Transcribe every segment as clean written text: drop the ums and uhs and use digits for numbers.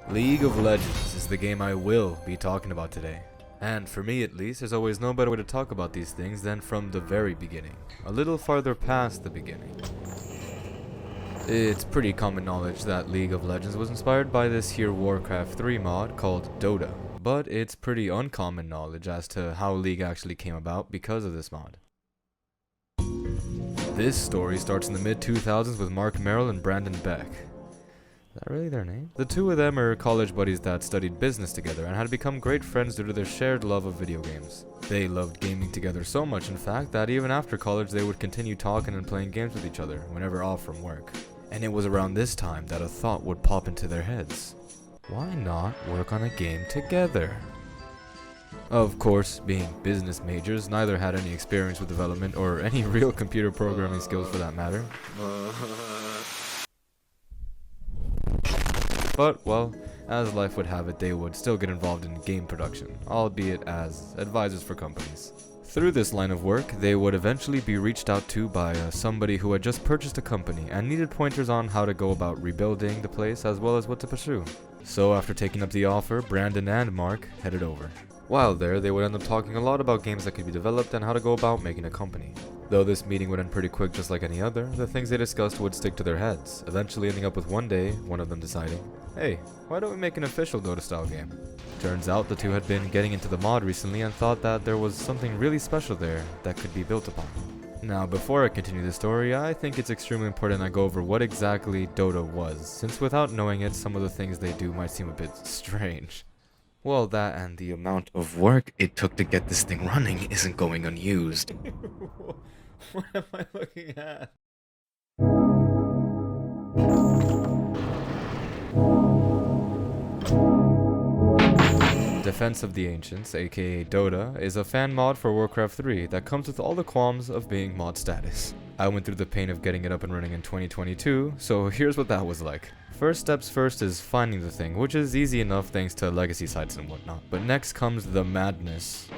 League of Legends is the game I will be talking about today. And for me at least, there's always no better way to talk about these things than from the very beginning. A little farther past the beginning. It's pretty common knowledge that League of Legends was inspired by this here Warcraft 3 mod called Dota. But it's pretty uncommon knowledge as to how League actually came about because of this mod. This story starts in the mid-2000s with Mark Merrill and Brandon Beck. Is that really their name? The two of them are college buddies that studied business together and had become great friends due to their shared love of video games. They loved gaming together so much, in fact, that even after college they would continue talking and playing games with each other whenever off from work. And it was around this time that a thought would pop into their heads. Why not work on a game together? Of course, being business majors, neither had any experience with development or any real computer programming skills for that matter. But, well, as life would have it, they would still get involved in game production, albeit as advisors for companies. Through this line of work, they would eventually be reached out to by somebody who had just purchased a company and needed pointers on how to go about rebuilding the place as well as what to pursue. So after taking up the offer, Brandon and Mark headed over. While there, they would end up talking a lot about games that could be developed and how to go about making a company. Though this meeting would end pretty quick just like any other, the things they discussed would stick to their heads, eventually ending up with one day, one of them deciding, hey, why don't we make an official Dota style game? Turns out the two had been getting into the mod recently and thought that there was something really special there that could be built upon. Now, before I continue the story, I think it's extremely important I go over what exactly Dota was, since without knowing it, some of the things they do might seem a bit strange. Well, that and the amount of work it took to get this thing running isn't going unused. What am I looking at? Defense of the Ancients, aka Dota, is a fan mod for Warcraft 3 that comes with all the qualms of being mod status. I went through the pain of getting it up and running in 2022, so here's what that was like. First steps first is finding the thing, which is easy enough thanks to legacy sites and whatnot, but next comes the madness.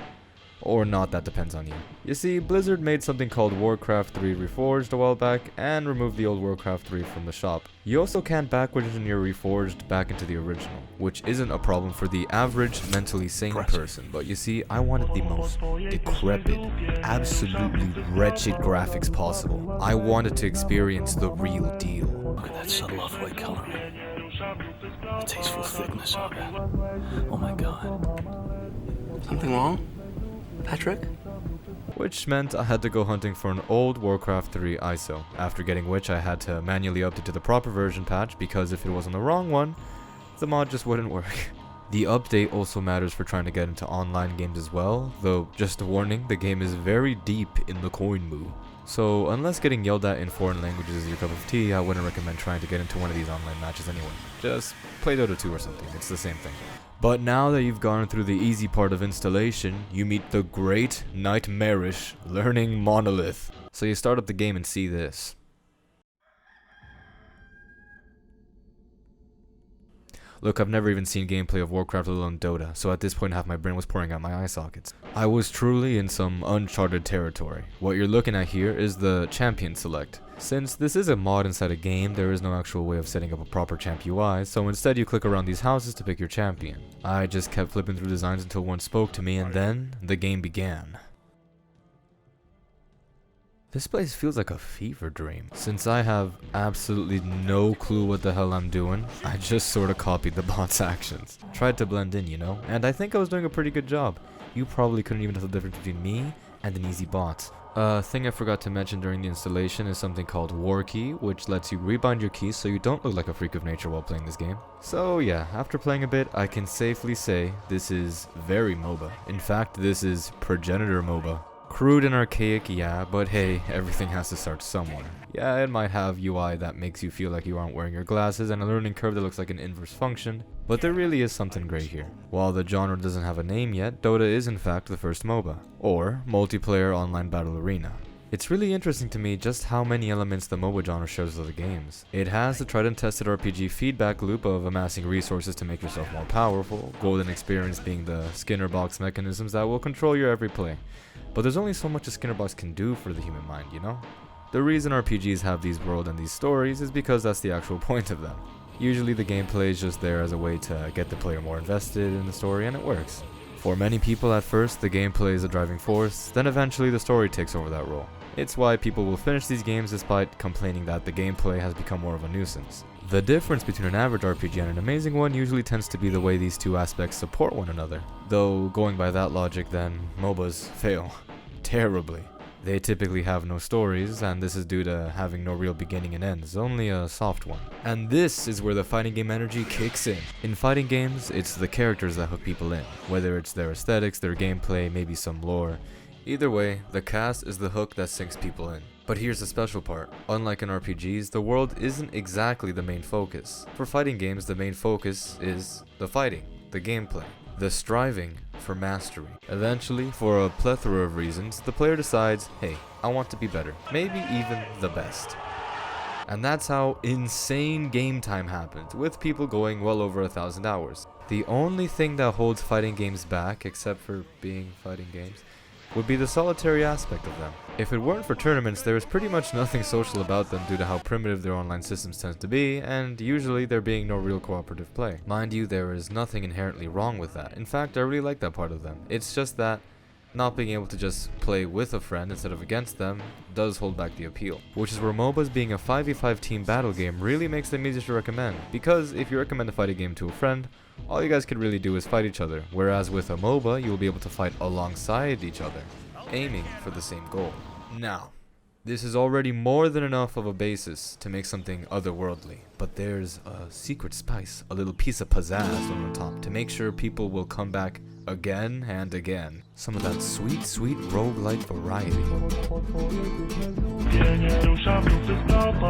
Or not, that depends on you. You see, Blizzard made something called Warcraft 3 Reforged a while back and removed the old Warcraft 3 from the shop. You also can't backwards engineer Reforged back into the original, which isn't a problem for the average mentally sane person, but you see, I wanted the most decrepit, absolutely wretched graphics possible. I wanted to experience the real deal. Look at that subtle off-white coloring. The tasteful thickness of it. Oh my god. Something wrong? Patrick? Which meant I had to go hunting for an old Warcraft 3 ISO, after getting which I had to manually update to the proper version patch because if it was on the wrong one, the mod just wouldn't work. The update also matters for trying to get into online games as well, though just a warning, the game is very deep in the coin moo. So unless getting yelled at in foreign languages is your cup of tea, I wouldn't recommend trying to get into one of these online matches anyway. Just play Dota 2 or something, it's the same thing. But now that you've gone through the easy part of installation, you meet the great, nightmarish, learning monolith. So you start up the game and see this. Look, I've never even seen gameplay of Warcraft, let alone Dota, so at this point half my brain was pouring out my eye sockets. I was truly in some uncharted territory. What you're looking at here is the champion select. Since this is a mod inside a game, there is no actual way of setting up a proper champ UI, so instead you click around these houses to pick your champion. I just kept flipping through designs until one spoke to me, and then the game began. This place feels like a fever dream. Since I have absolutely no clue what the hell I'm doing, I just sorta copied the bot's actions. Tried to blend in, you know, and I think I was doing a pretty good job. You probably couldn't even tell the difference between me and an easy bot. A thing I forgot to mention during the installation is something called War Key, which lets you rebind your keys so you don't look like a freak of nature while playing this game. So yeah, after playing a bit, I can safely say this is very MOBA. In fact, this is progenitor MOBA. Crude and archaic, yeah, but hey, everything has to start somewhere. Yeah, it might have UI that makes you feel like you aren't wearing your glasses and a learning curve that looks like an inverse function, but there really is something great here. While the genre doesn't have a name yet, Dota is in fact the first MOBA, or Multiplayer Online Battle Arena. It's really interesting to me just how many elements the MOBA genre shares with other games. It has the tried and tested RPG feedback loop of amassing resources to make yourself more powerful, golden experience being the Skinner box mechanisms that will control your every play. But there's only so much a Skinner box can do for the human mind, you know? The reason RPGs have these worlds and these stories is because that's the actual point of them. Usually the gameplay is just there as a way to get the player more invested in the story, and it works. For many people at first, the gameplay is a driving force, then eventually the story takes over that role. It's why people will finish these games despite complaining that the gameplay has become more of a nuisance. The difference between an average RPG and an amazing one usually tends to be the way these two aspects support one another. Though, going by that logic, then MOBAs fail terribly. They typically have no stories, and this is due to having no real beginning and ends, only a soft one. And this is where the fighting game energy kicks in. In fighting games, it's the characters that hook people in, whether it's their aesthetics, their gameplay, maybe some lore. Either way, the cast is the hook that sinks people in. But here's the special part. Unlike in RPGs, the world isn't exactly the main focus. For fighting games, the main focus is the fighting, the gameplay, the striving for mastery. Eventually, for a plethora of reasons, the player decides, hey, I want to be better, maybe even the best. And that's how insane game time happens, with people going well over 1,000 hours. The only thing that holds fighting games back, except for being fighting games, would be the solitary aspect of them. If it weren't for tournaments, there is pretty much nothing social about them due to how primitive their online systems tend to be, and usually there being no real cooperative play. Mind you, there is nothing inherently wrong with that. In fact, I really like that part of them. It's just that not being able to just play with a friend instead of against them does hold back the appeal. Which is where MOBAs being a 5v5 team battle game really makes them easier to recommend, because if you recommend a fighting game to a friend, all you guys could really do is fight each other, whereas with a MOBA, you will be able to fight alongside each other, aiming for the same goal. Now, this is already more than enough of a basis to make something otherworldly, but there's a secret spice, a little piece of pizzazz on the top to make sure people will come back again and again. Some of that sweet, sweet roguelike variety.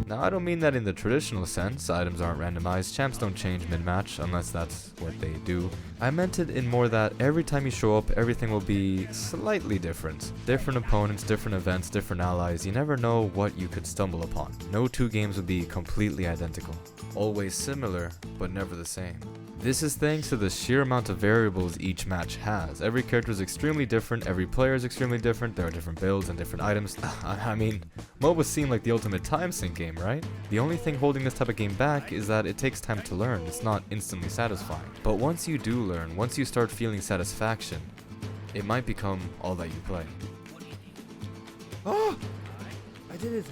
Now, I don't mean that in the traditional sense. Items aren't randomized, champs don't change mid-match, unless that's what they do. I meant it in more that every time you show up, everything will be slightly different. Different opponents, different events, different allies. You never know what you could stumble upon. No two games would be completely identical. Always similar, but never the same. This is thanks to the sheer amount of variables each match has. Every character is extremely different, every player is extremely different, there are different builds and different items. I mean, MOBAs seem like the ultimate time sink game, right? The only thing holding this type of game back is that it takes time to learn, it's not instantly satisfying. But once you do learn, once you start feeling satisfaction, it might become all that you play. Oh! I did it.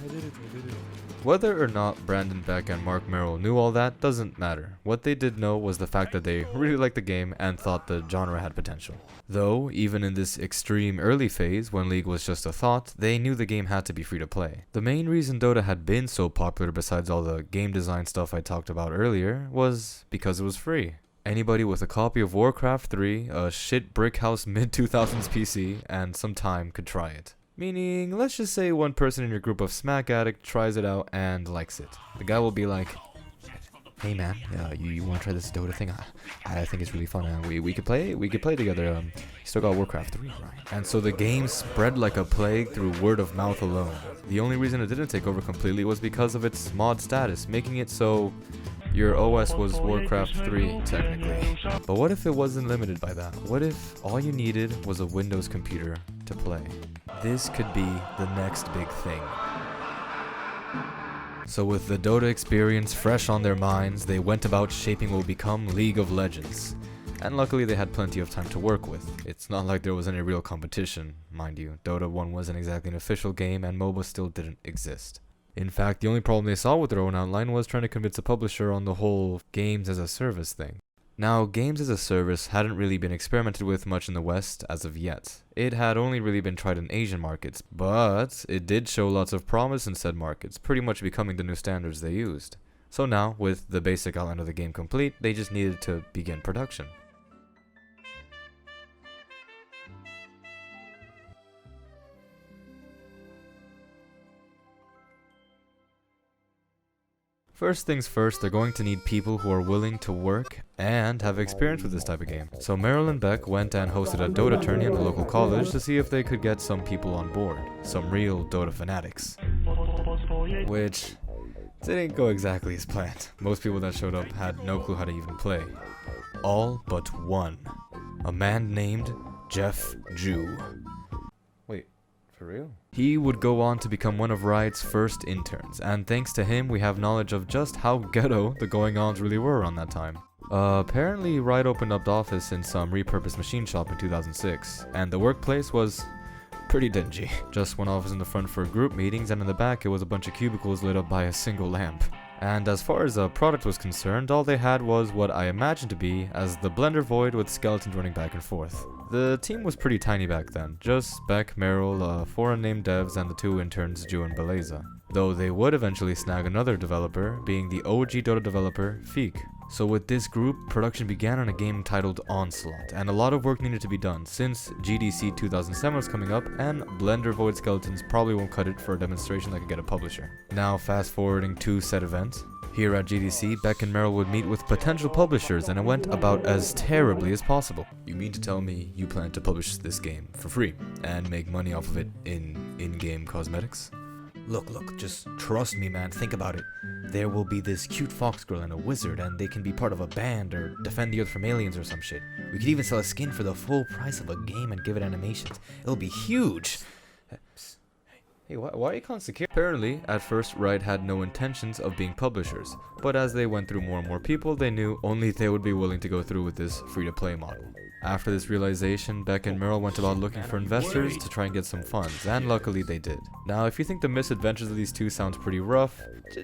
Whether or not Brandon Beck and Mark Merrill knew all that doesn't matter. What they did know was the fact that they really liked the game and thought the genre had potential. Though, even in this extreme early phase, when League was just a thought, they knew the game had to be free to play. The main reason Dota had been so popular, besides all the game design stuff I talked about earlier, was because it was free. Anybody with a copy of Warcraft 3, a shit brick house mid-2000s PC, and some time could try it. Meaning, let's just say one person in your group of smack addict tries it out and likes it. The guy will be like, hey man, you want to try this Dota thing? I think it's really fun. We could play together. You still got Warcraft 3, right? And so the game spread like a plague through word of mouth alone. The only reason it didn't take over completely was because of its mod status, making it so your OS was Warcraft 3, technically. But what if it wasn't limited by that? What if all you needed was a Windows computer to play? This could be the next big thing. So with the Dota experience fresh on their minds, they went about shaping what will become League of Legends. And luckily they had plenty of time to work with. It's not like there was any real competition, mind you. Dota 1 wasn't exactly an official game and MOBA still didn't exist. In fact, the only problem they saw with their own outline was trying to convince a publisher on the whole games as a service thing. Now, games as a service hadn't really been experimented with much in the West as of yet. It had only really been tried in Asian markets, but it did show lots of promise in said markets, pretty much becoming the new standards they used. So now, with the basic outline of the game complete, they just needed to begin production. First things first, they're going to need people who are willing to work and have experience with this type of game. So Merrill and Beck went and hosted a Dota tourney at the local college to see if they could get some people on board. Some real Dota fanatics. Which didn't go exactly as planned. Most people that showed up had no clue how to even play. All but one. A man named Jeff Jew. Wait, For real? He would go on to become one of Riot's first interns, and thanks to him we have knowledge of just how ghetto the going-ons really were around that time. Apparently Riot opened up the office in some repurposed machine shop in 2006, and the workplace was pretty dingy. Just one office in the front for group meetings, and in the back it was a bunch of cubicles lit up by a single lamp. And as far as the product was concerned, all they had was what I imagined to be as the Blender Void with skeletons running back and forth. The team was pretty tiny back then, just Beck, Merrill, 4 unnamed devs, and the 2 interns, Ju and Beleza. Though they would eventually snag another developer, being the OG Dota developer, Feek. So with this group, production began on a game titled Onslaught, and a lot of work needed to be done since GDC 2007 was coming up, and Blender Void Skeletons probably won't cut it for a demonstration that could get a publisher. Now fast forwarding to said event. Here at GDC, Beck and Merrill would meet with potential publishers, and it went about as terribly as possible. You mean to tell me you plan to publish this game for free, and make money off of it in-game cosmetics? Look, just trust me, man, think about it. There will be this cute fox girl and a wizard, and they can be part of a band or defend the earth from aliens or some shit. We could even sell a skin for the full price of a game and give it animations. It'll be huge! Hey, why are you calling secure? Apparently, at first, Riot had no intentions of being publishers, but as they went through more and more people, they knew only they would be willing to go through with this free-to-play model. After this realization, Beck and Merrill went about looking for investors to try and get some funds, and luckily they did. Now, if you think the misadventures of these two sounds pretty rough,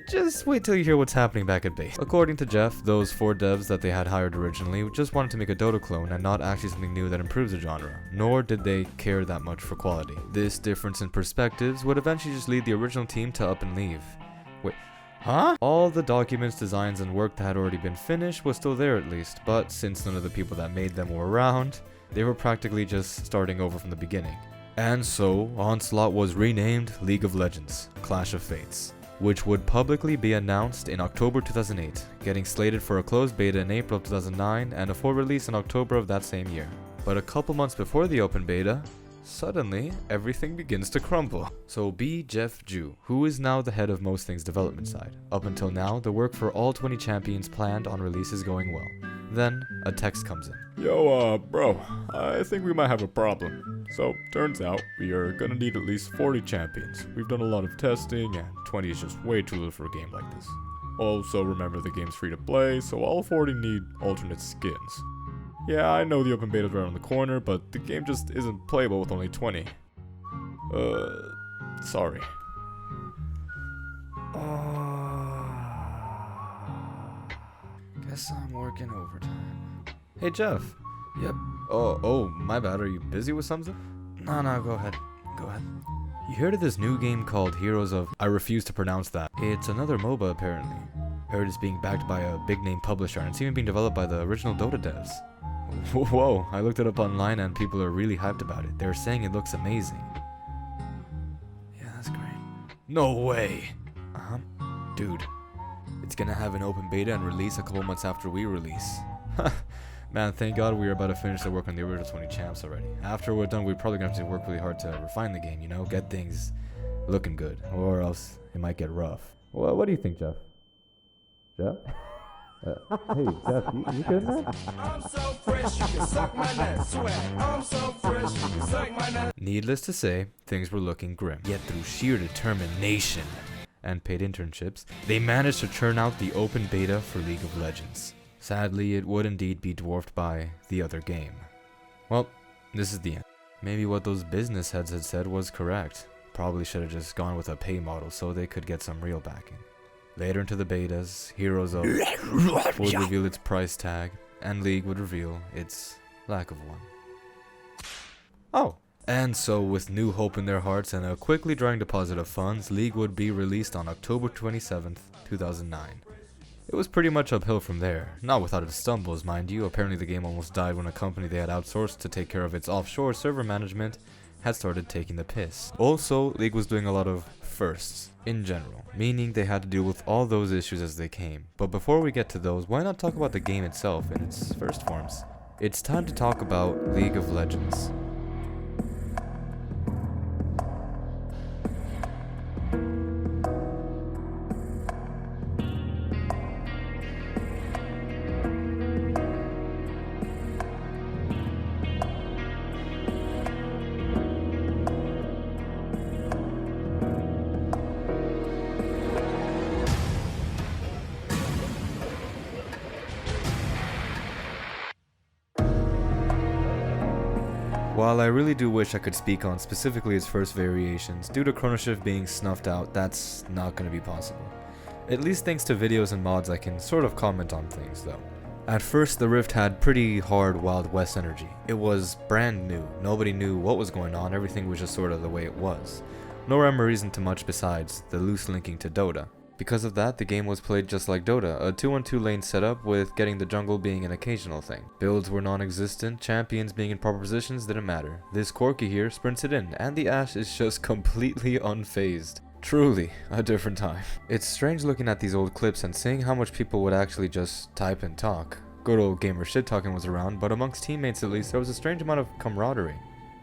just wait till you hear what's happening back at base. According to Jeff, those 4 devs that they had hired originally just wanted to make a Dota clone and not actually something new that improves the genre, nor did they care that much for quality. This difference in perspectives would eventually just lead the original team to up and leave. Wait. Huh? All the documents, designs, and work that had already been finished was still there at least, but since none of the people that made them were around, they were practically just starting over from the beginning. And so, Onslaught was renamed League of Legends: Clash of Fates, which would publicly be announced in October 2008, getting slated for a closed beta in April of 2009 and a full release in October of that same year. But a couple months before the open beta, suddenly, everything begins to crumble. So Jeff Ju, who is now the head of most things development side. Up until now, the work for all 20 champions planned on release is going well. Then, a text comes in. Yo, bro, I think we might have a problem. So, turns out, we are gonna need at least 40 champions. We've done a lot of testing, and 20 is just way too little for a game like this. Also, remember the game's free to play, so all 40 need alternate skins. Yeah, I know the open beta's right around the corner, but the game just isn't playable with only 20. Sorry. Guess I'm working overtime. Hey, Jeff. Yep. Oh, my bad. Are you busy with something? No, go ahead. You heard of this new game called Heroes of... I refuse to pronounce that. It's another MOBA, apparently. Heard it's being backed by a big-name publisher, and it's even being developed by the original Dota devs. Whoa, I looked it up online and people are really hyped about it. They're saying it looks amazing. Yeah, that's great. No way! Dude, it's gonna have an open beta and release a couple months after we release. Man, thank God we are about to finish the work on the original 20 champs already. After we're done, we're probably gonna have to work really hard to refine the game, you know? Get things looking good, or else it might get rough. Well, what do you think, Jeff? Jeff? Hey, Jeff, you good, man? I'm so fresh, you can suck my nut, sweat. I'm so fresh, you can suck my nut. Needless to say, things were looking grim. Yet through sheer determination and paid internships, they managed to churn out the open beta for League of Legends. Sadly, it would indeed be dwarfed by the other game. Well, this is the end. Maybe what those business heads had said was correct. Probably should have just gone with a pay model so they could get some real backing. Later into the betas, Heroes of would reveal its price tag, and League would reveal its lack of one. Oh! And so, with new hope in their hearts and a quickly drawing deposit of funds, League would be released on October 27th, 2009. It was pretty much uphill from there, not without its stumbles, mind you. Apparently the game almost died when a company they had outsourced to take care of its offshore server management had started taking the piss. Also, League was doing a lot of firsts in general, meaning they had to deal with all those issues as they came. But before we get to those, why not talk about the game itself in its first forms? It's time to talk about League of Legends. While I really do wish I could speak on specifically its first variations, due to Chrono Shift being snuffed out, that's not going to be possible. At least thanks to videos and mods I can sort of comment on things though. At first the Rift had pretty hard Wild West energy. It was brand new, nobody knew what was going on, everything was just sort of the way it was. No rhyme or reason to much besides the loose linking to Dota. Because of that, the game was played just like Dota, a 2-on-2 lane setup with getting the jungle being an occasional thing. Builds were non-existent, champions being in proper positions didn't matter. This Corki here sprints it in, and the Ashe is just completely unfazed. Truly, a different time. It's strange looking at these old clips and seeing how much people would actually just type and talk. Good old gamer shit talking was around, but amongst teammates at least there was a strange amount of camaraderie.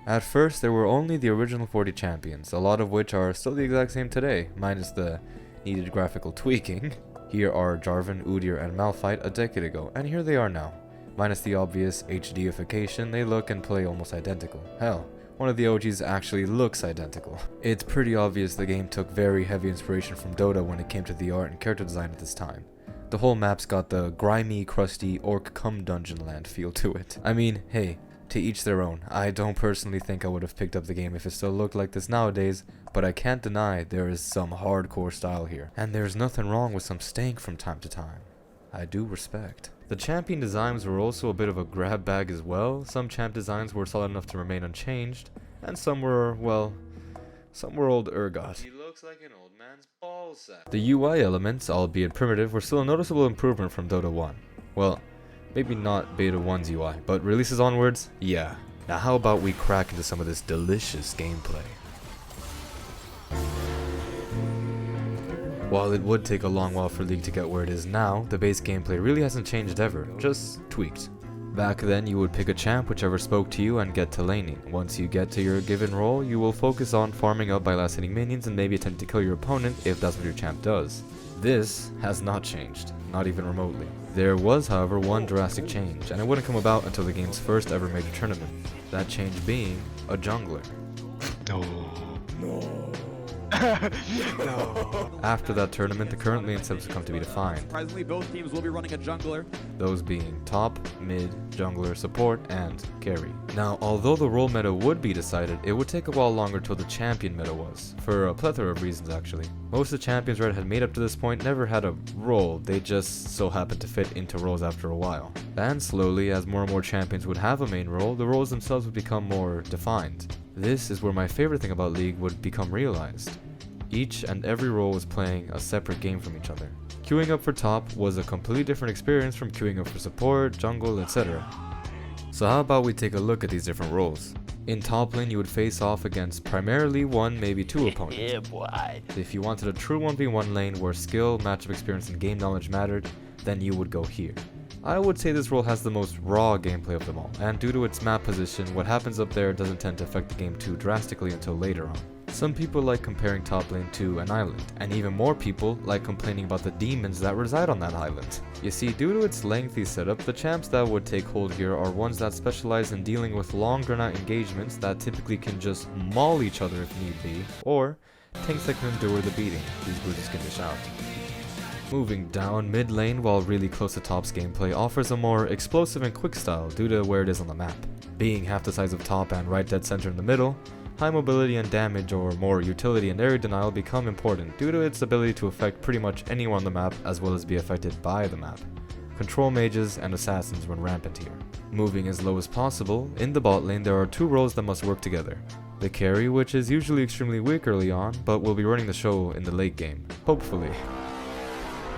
At first there were only the original 40 champions, a lot of which are still the exact same today, minus the needed graphical tweaking. Here are Jarvan, Udyr, and Malphite a decade ago, and here they are now. Minus the obvious HDification, they look and play almost identical. Hell, one of the OGs actually looks identical. It's pretty obvious the game took very heavy inspiration from Dota when it came to the art and character design at this time. The whole map's got the grimy, crusty, orc cum dungeon land feel to it. I mean, hey, to each their own. I don't personally think I would have picked up the game if it still looked like this nowadays, but I can't deny there is some hardcore style here. And there's nothing wrong with some stank from time to time. I do respect. The champion designs were also a bit of a grab bag as well. Some champ designs were solid enough to remain unchanged, and some were, well, some were old ergot. He looks like an old man's ballsack. The UI elements, albeit primitive, were still a noticeable improvement from Dota 1. Well, maybe not Beta 1's UI, but releases onwards, yeah. Now how about we crack into some of this delicious gameplay. While it would take a long while for League to get where it is now, the base gameplay really hasn't changed ever, just tweaked. Back then you would pick a champ whichever spoke to you and get to laning. Once you get to your given role, you will focus on farming up by last hitting minions and maybe attempt to kill your opponent if that's what your champ does. This has not changed, not even remotely. There was, however, one drastic change, and it wouldn't come about until the game's first ever major tournament. That change being a jungler. After that tournament, the current lane setups have come to be defined. Surprisingly, both teams will be running a jungler. Those being top, mid, jungler, support, and carry. Now, although the role meta would be decided, it would take a while longer till the champion meta was, for a plethora of reasons actually. Most of the champions Red had made up to this point never had a role, they just so happened to fit into roles after a while. And slowly, as more and more champions would have a main role, the roles themselves would become more defined. This is where my favorite thing about League would become realized. Each and every role was playing a separate game from each other. Queuing up for top was a completely different experience from queuing up for support, jungle, etc. So how about we take a look at these different roles. In top lane you would face off against primarily one, maybe two opponents. If you wanted a true 1v1 lane where skill, matchup experience, and game knowledge mattered, then you would go here. I would say this role has the most raw gameplay of them all, and due to its map position, what happens up there doesn't tend to affect the game too drastically until later on. Some people like comparing top lane to an island, and even more people like complaining about the demons that reside on that island. You see, due to its lengthy setup, the champs that would take hold here are ones that specialize in dealing with long drawn-out engagements that typically can just maul each other if need be, or tanks that can endure the beating these brutes can dish out. Moving down, mid lane, while really close to top's gameplay, offers a more explosive and quick style due to where it is on the map. Being half the size of top and right dead center in the middle, high mobility and damage, or more utility and area denial, become important due to its ability to affect pretty much anyone on the map as well as be affected by the map. Control mages and assassins run rampant here. Moving as low as possible, in the bot lane there are two roles that must work together. The carry, which is usually extremely weak early on, but will be running the show in the late game, hopefully.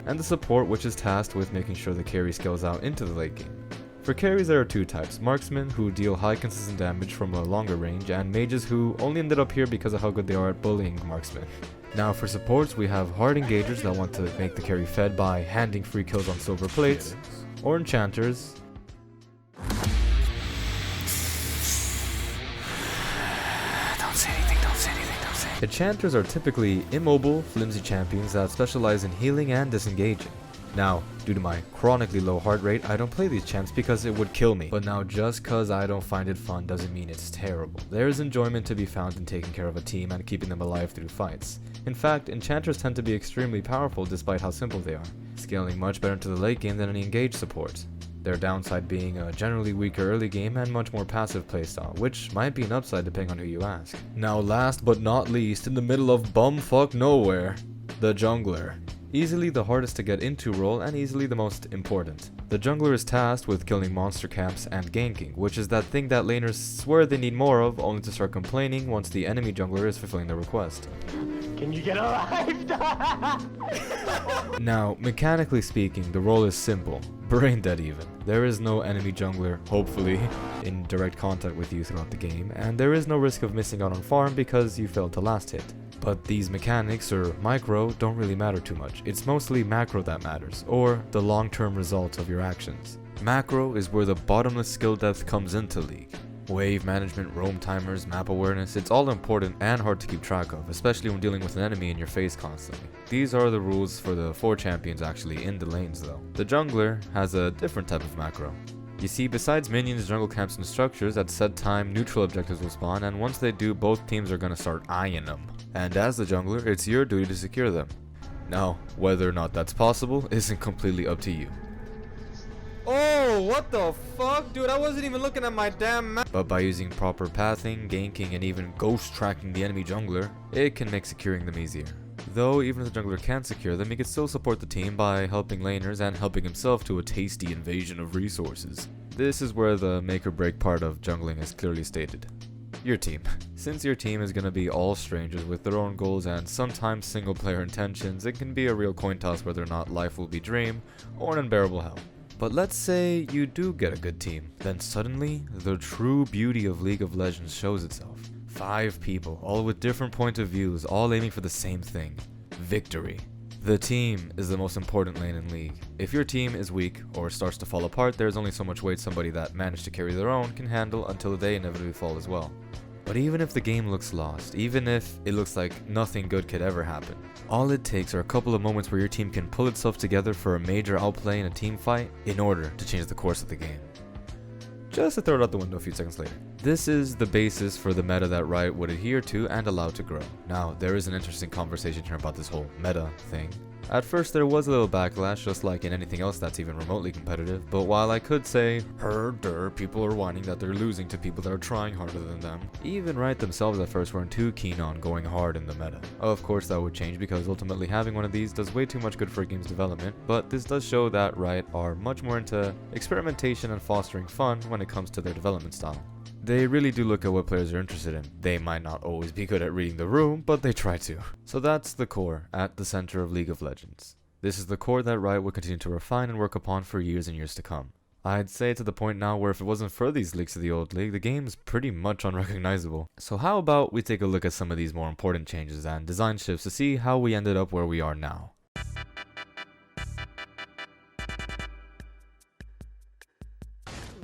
And the support, which is tasked with making sure the carry scales out into the late game. For carries there are two types, marksmen who deal high consistent damage from a longer range, and mages who only ended up here because of how good they are at bullying marksmen. Now for supports we have hard engagers that want to make the carry fed by handing free kills on silver plates, or enchanters. Enchanters are typically immobile, flimsy champions that specialize in healing and disengaging. Now, due to my chronically low heart rate, I don't play these champs because it would kill me. But now just cause I don't find it fun doesn't mean it's terrible. There is enjoyment to be found in taking care of a team and keeping them alive through fights. In fact, enchanters tend to be extremely powerful despite how simple they are, scaling much better into the late game than any engaged support. their downside being a generally weaker early game and much more passive playstyle, which might be an upside depending on who you ask. Now last but not least, in the middle of bumfuck nowhere, the jungler. Easily the hardest to get into role and easily the most important. The jungler is tasked with killing monster camps and ganking, which is that thing that laners swear they need more of, only to start complaining once the enemy jungler is fulfilling their request. Can you get alive? Now, mechanically speaking, the role is simple, brain dead even. There is no enemy jungler, hopefully, in direct contact with you throughout the game, and there is no risk of missing out on farm because you failed to last hit. But these mechanics, or micro, don't really matter too much. It's mostly macro that matters, or the long-term results of your actions. Macro is where the bottomless skill depth comes into League. Wave management, roam timers, map awareness, it's all important and hard to keep track of, especially when dealing with an enemy in your face constantly. These are the rules for the 4 champions actually in the lanes though. The jungler has a different type of macro. You see, besides minions, jungle camps, and structures, at set time, neutral objectives will spawn, and once they do, both teams are gonna start eyeing them. And as the jungler, it's your duty to secure them. Now, whether or not that's possible isn't completely up to you. Oh, what the fuck? Dude, I wasn't even looking at my damn map. But by using proper pathing, ganking, and even ghost tracking the enemy jungler, it can make securing them easier. Though, even if the jungler can't secure them, he can still support the team by helping laners and helping himself to a tasty invasion of resources. This is where the make or break part of jungling is clearly stated. Your team. Since your team is going to be all strangers with their own goals and sometimes single player intentions, it can be a real coin toss whether or not life will be dream or an unbearable hell. But let's say you do get a good team, then suddenly the true beauty of League of Legends shows itself. 5 people, all with different point of views, all aiming for the same thing: victory. The team is the most important lane in League. If your team is weak or starts to fall apart, there's only so much weight somebody that managed to carry their own can handle until they inevitably fall as well. But even if the game looks lost, even if it looks like nothing good could ever happen, all it takes are a couple of moments where your team can pull itself together for a major outplay in a team fight in order to change the course of the game. Just to throw it out the window a few seconds later. This is the basis for the meta that Riot would adhere to and allow to grow. Now, there is an interesting conversation here about this whole meta thing. At first there was a little backlash, just like in anything else that's even remotely competitive, but while I could say, people are whining that they're losing to people that are trying harder than them, even Riot themselves at first weren't too keen on going hard in the meta. Of course that would change because ultimately having one of these does way too much good for a game's development, but this does show that Riot are much more into experimentation and fostering fun when it comes to their development style. They really do look at what players are interested in. They might not always be good at reading the room, but they try to. So that's the core, at the center of League of Legends. This is the core that Riot will continue to refine and work upon for years and years to come. I'd say to the point now where if it wasn't for these leaks of the old league, the game's pretty much unrecognizable. So how about we take a look at some of these more important changes and design shifts to see how we ended up where we are now.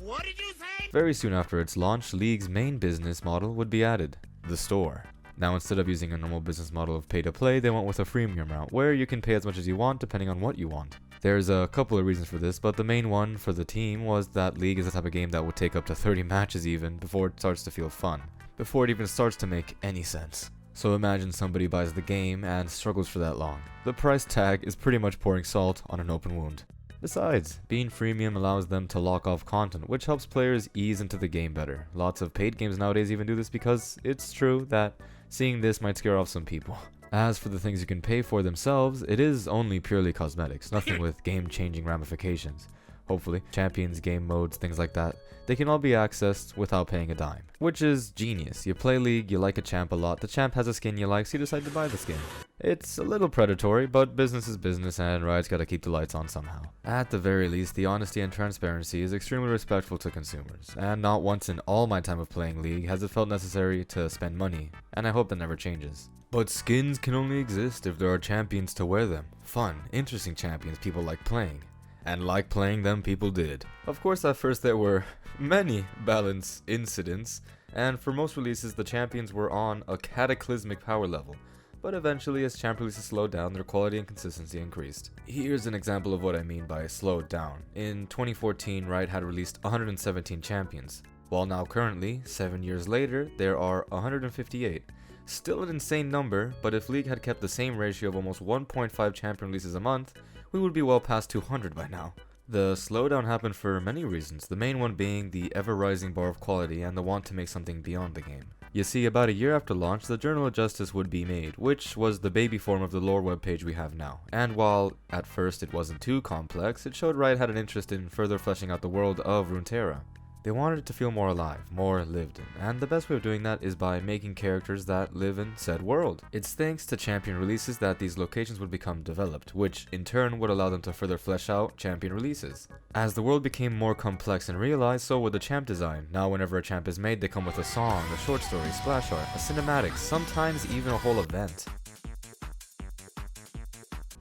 What did you say? Very soon after its launch, League's main business model would be added, the store. Now instead of using a normal business model of pay to play, they went with a freemium route, where you can pay as much as you want depending on what you want. There's a couple of reasons for this, but the main one for the team was that League is the type of game that would take up to 30 matches even before it starts to feel fun, before it even starts to make any sense. So imagine somebody buys the game and struggles for that long. The price tag is pretty much pouring salt on an open wound. Besides, being freemium allows them to lock off content, which helps players ease into the game better. Lots of paid games nowadays even do this because it's true that seeing this might scare off some people. As for the things you can pay for themselves, it is only purely cosmetics, nothing with game-changing ramifications. Hopefully, champions, game modes, things like that, they can all be accessed without paying a dime. Which is genius. You play League, you like a champ a lot, the champ has a skin you like, so you decide to buy the skin. It's a little predatory, but business is business and Riot's gotta keep the lights on somehow. At the very least, the honesty and transparency is extremely respectful to consumers, and not once in all my time of playing League has it felt necessary to spend money, and I hope that never changes. But skins can only exist if there are champions to wear them. Fun, interesting champions people like playing. And like playing them, people did. Of course, at first there were many balance incidents, and for most releases the champions were on a cataclysmic power level, but eventually as champ releases slowed down, their quality and consistency increased. Here's an example of what I mean by slowed down. In 2014, Riot had released 117 champions, while now currently, 7 years later, there are 158. Still an insane number, but if League had kept the same ratio of almost 1.5 champion releases a month, we would be well past 200 by now. The slowdown happened for many reasons, the main one being the ever-rising bar of quality and the want to make something beyond the game. You see, about a year after launch, the Journal of Justice would be made, which was the baby form of the lore webpage we have now. And while at first it wasn't too complex, it showed Riot had an interest in further fleshing out the world of Runeterra. They wanted it to feel more alive, more lived in, and the best way of doing that is by making characters that live in said world. It's thanks to champion releases that these locations would become developed, which in turn would allow them to further flesh out champion releases. As the world became more complex and realized, so would the champ design. Now whenever a champ is made, they come with a song, a short story, splash art, a cinematic, sometimes even a whole event.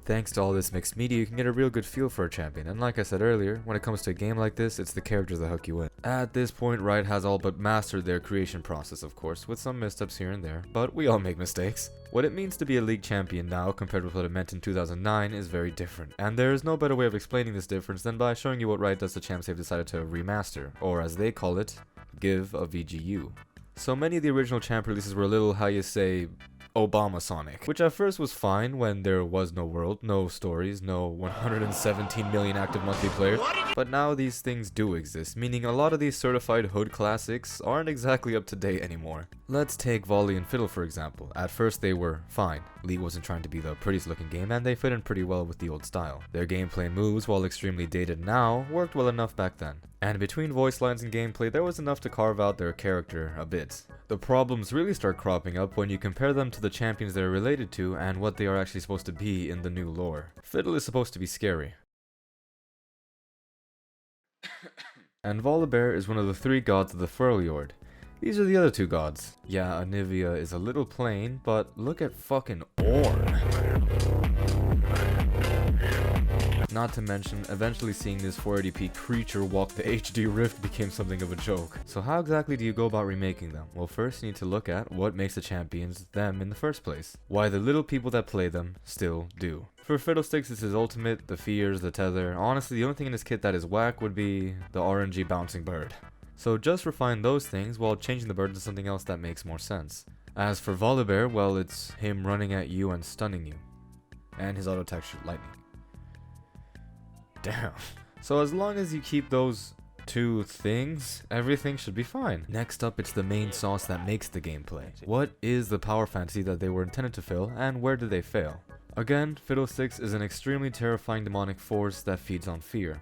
Thanks to all this mixed media, you can get a real good feel for a champion, and like I said earlier, when it comes to a game like this, it's the characters that hook you in. At this point, Riot has all but mastered their creation process, of course, with some missteps here and there, but we all make mistakes. What it means to be a league champion now compared with what it meant in 2009 is very different, and there is no better way of explaining this difference than by showing you what Riot does to champs they've decided to remaster, or as they call it, give a VGU. So many of the original champ releases were a little, how you say, Obama Sonic, which at first was fine when there was no world, no stories, no 117 million active monthly players, but now these things do exist, meaning a lot of these certified hood classics aren't exactly up to date anymore. Let's take Volley and Fiddle for example. At first they were fine, League wasn't trying to be the prettiest looking game and they fit in pretty well with the old style. Their gameplay moves, while extremely dated now, worked well enough back then. And between voice lines and gameplay, there was enough to carve out their character a bit. The problems really start cropping up when you compare them to the champions they're related to and what they are actually supposed to be in the new lore. Fiddle is supposed to be scary. And Volibear is one of the 3 gods of the Freljord. These are the other 2 gods. Yeah, Anivia is a little plain, but look at fucking Orn. Not to mention, eventually seeing this 480p creature walk the HD Rift became something of a joke. So how exactly do you go about remaking them? Well, first you need to look at what makes the champions them in the first place. Why the little people that play them still do. For Fiddlesticks, it's his ultimate, the fears, the tether. Honestly, the only thing in his kit that is whack would be the RNG bouncing bird. So just refine those things while changing the bird to something else that makes more sense. As for Volibear, well, it's him running at you and stunning you. And his auto attack shoot lightning. Damn. So as long as you keep those 2 things, everything should be fine. Next up, it's the main sauce that makes the gameplay. What is the power fantasy that they were intended to fill, and where did they fail? Again, Fiddlesticks is an extremely terrifying demonic force that feeds on fear.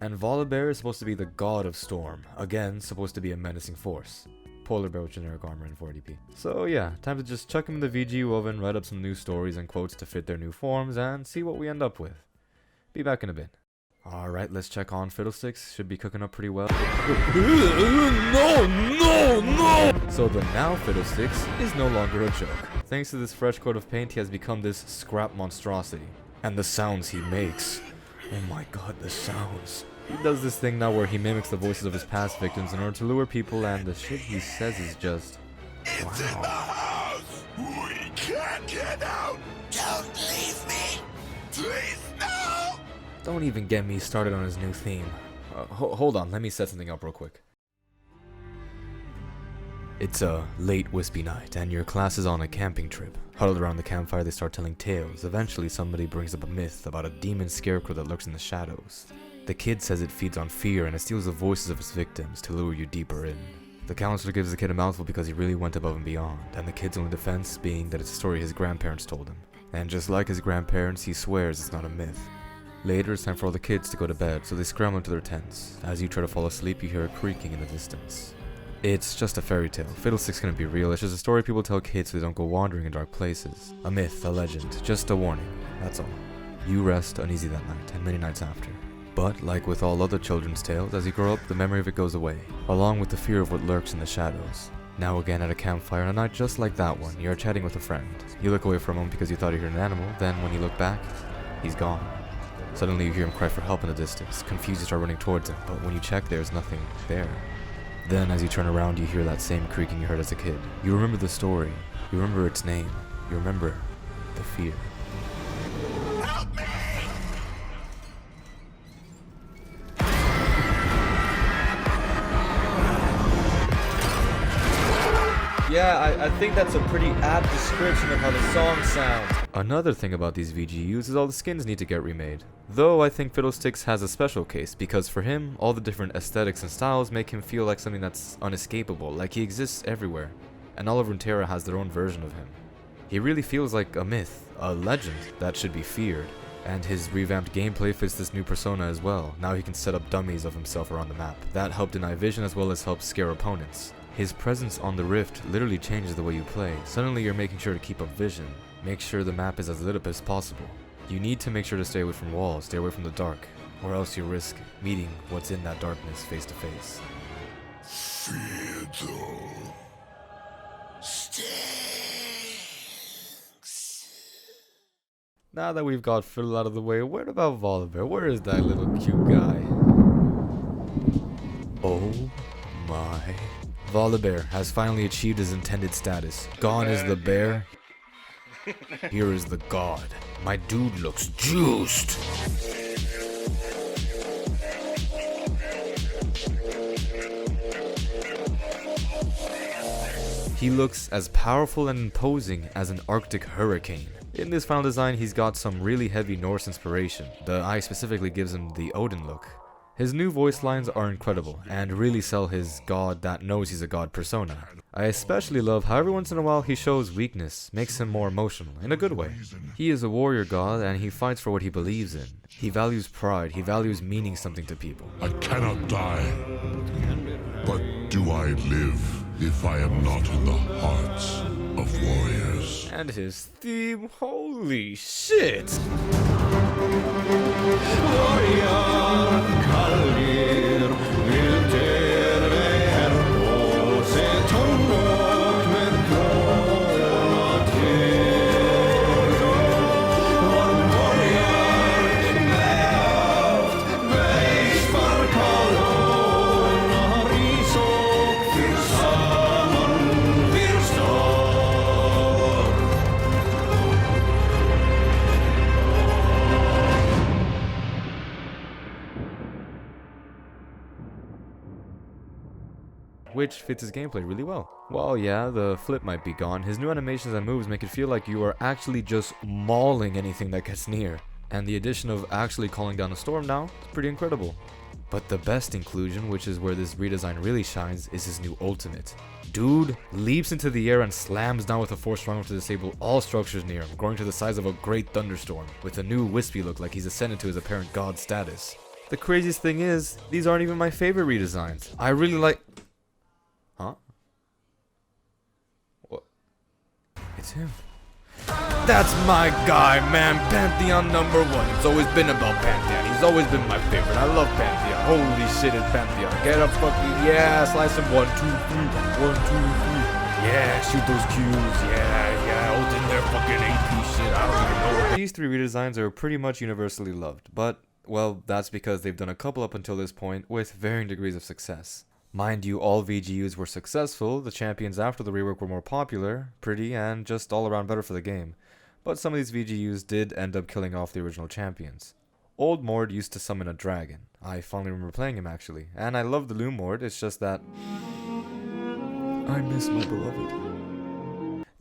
And Volibear is supposed to be the god of storm, again supposed to be a menacing force. Polar bear with generic armor and 40p. So yeah, time to just chuck them in the VGU oven, write up some new stories and quotes to fit their new forms, and see what we end up with. Be back in a bit. Alright, let's check on Fiddlesticks. Should be cooking up pretty well. No! So the now Fiddlesticks is no longer a joke. Thanks to this fresh coat of paint, he has become this scrap monstrosity. And the sounds he makes. Oh my god, the sounds. He does this thing now where he mimics the voices of his past victims in order to lure people, and the shit he says is just... wow. It's in the house! We can't get out! Don't leave me! Please, no! Don't even get me started on his new theme. Hold on, let me set something up real quick. It's a late wispy night, and your class is on a camping trip. Huddled around the campfire, they start telling tales. Eventually, somebody brings up a myth about a demon scarecrow that lurks in the shadows. The kid says it feeds on fear and it steals the voices of its victims to lure you deeper in. The counselor gives the kid a mouthful because he really went above and beyond, and the kid's only defense being that it's a story his grandparents told him. And just like his grandparents, he swears it's not a myth. Later, it's time for all the kids to go to bed, so they scramble into their tents. As you try to fall asleep, you hear a creaking in the distance. It's just a fairy tale. Fiddlesticks couldn't be real. It's just a story people tell kids so they don't go wandering in dark places. A myth, a legend, just a warning. That's all. You rest uneasy that night, and many nights after. But, like with all other children's tales, as you grow up, the memory of it goes away, along with the fear of what lurks in the shadows. Now again at a campfire, on a night just like that one, you are chatting with a friend. You look away for a moment because you thought you heard an animal, then when you look back, he's gone. Suddenly you hear him cry for help in the distance. Confused, you start running towards him, but when you check, there's nothing there. Then, as you turn around, you hear that same creaking you heard as a kid. You remember the story. You remember its name. You remember the fear. Help me! Yeah, I think that's a pretty apt description of how the song sounds. Another thing about these VGUs is all the skins need to get remade. Though I think Fiddlesticks has a special case, because for him, all the different aesthetics and styles make him feel like something that's unescapable, like he exists everywhere. And all of Runeterra has their own version of him. He really feels like a myth, a legend that should be feared. And his revamped gameplay fits this new persona as well. Now he can set up dummies of himself around the map. That helped deny vision as well as help scare opponents. His presence on the Rift literally changes the way you play. Suddenly you're making sure to keep up vision. Make sure the map is as lit up as possible. You need to make sure to stay away from walls, stay away from the dark, or else you risk meeting what's in that darkness face to face. Fiddle. Sticks. Now that we've got Fiddle out of the way, what about Volibear? Where is that little cute guy? Oh my. Volibear has finally achieved his intended status. Gone is the bear. Here is the god. My dude looks juiced. He looks as powerful and imposing as an Arctic hurricane. In this final design, he's got some really heavy Norse inspiration. The eye specifically gives him the Odin look. His new voice lines are incredible, and really sell his god that knows he's a god persona. I especially love how every once in a while he shows weakness, makes him more emotional, in a good way. He is a warrior god, and he fights for what he believes in. He values pride, he values meaning something to people. I cannot die. But do I live if I am not in the hearts of warriors? And his theme, holy shit! Which fits his gameplay really well. While yeah, the flip might be gone, his new animations and moves make it feel like you are actually just mauling anything that gets near. And the addition of actually calling down a storm now is pretty incredible. But the best inclusion, which is where this redesign really shines, is his new ultimate. Dude leaps into the air and slams down with a force strong enough to disable all structures near him, growing to the size of a great thunderstorm, with a new wispy look like he's ascended to his apparent god status. The craziest thing is, these aren't even my favorite redesigns. I really like... Huh? What? It's him. That's my guy, man. Pantheon #1. It's always been about Pantheon. He's always been my favorite. I love Pantheon. Holy shit, it's Pantheon. Get up, fucking yeah. Slice him 1, 2, 3. 1, 2, 3. Yeah, shoot those Qs. Yeah. Ult in their fucking AP shit. I don't even know. These three redesigns are pretty much universally loved, but well, that's because they've done a couple up until this point with varying degrees of success. Mind you, all VGUs were successful, the champions after the rework were more popular, pretty, and just all around better for the game. But some of these VGUs did end up killing off the original champions. Old Mord used to summon a dragon. I fondly remember playing him actually, and I love the new Mord, it's just that I miss my beloved.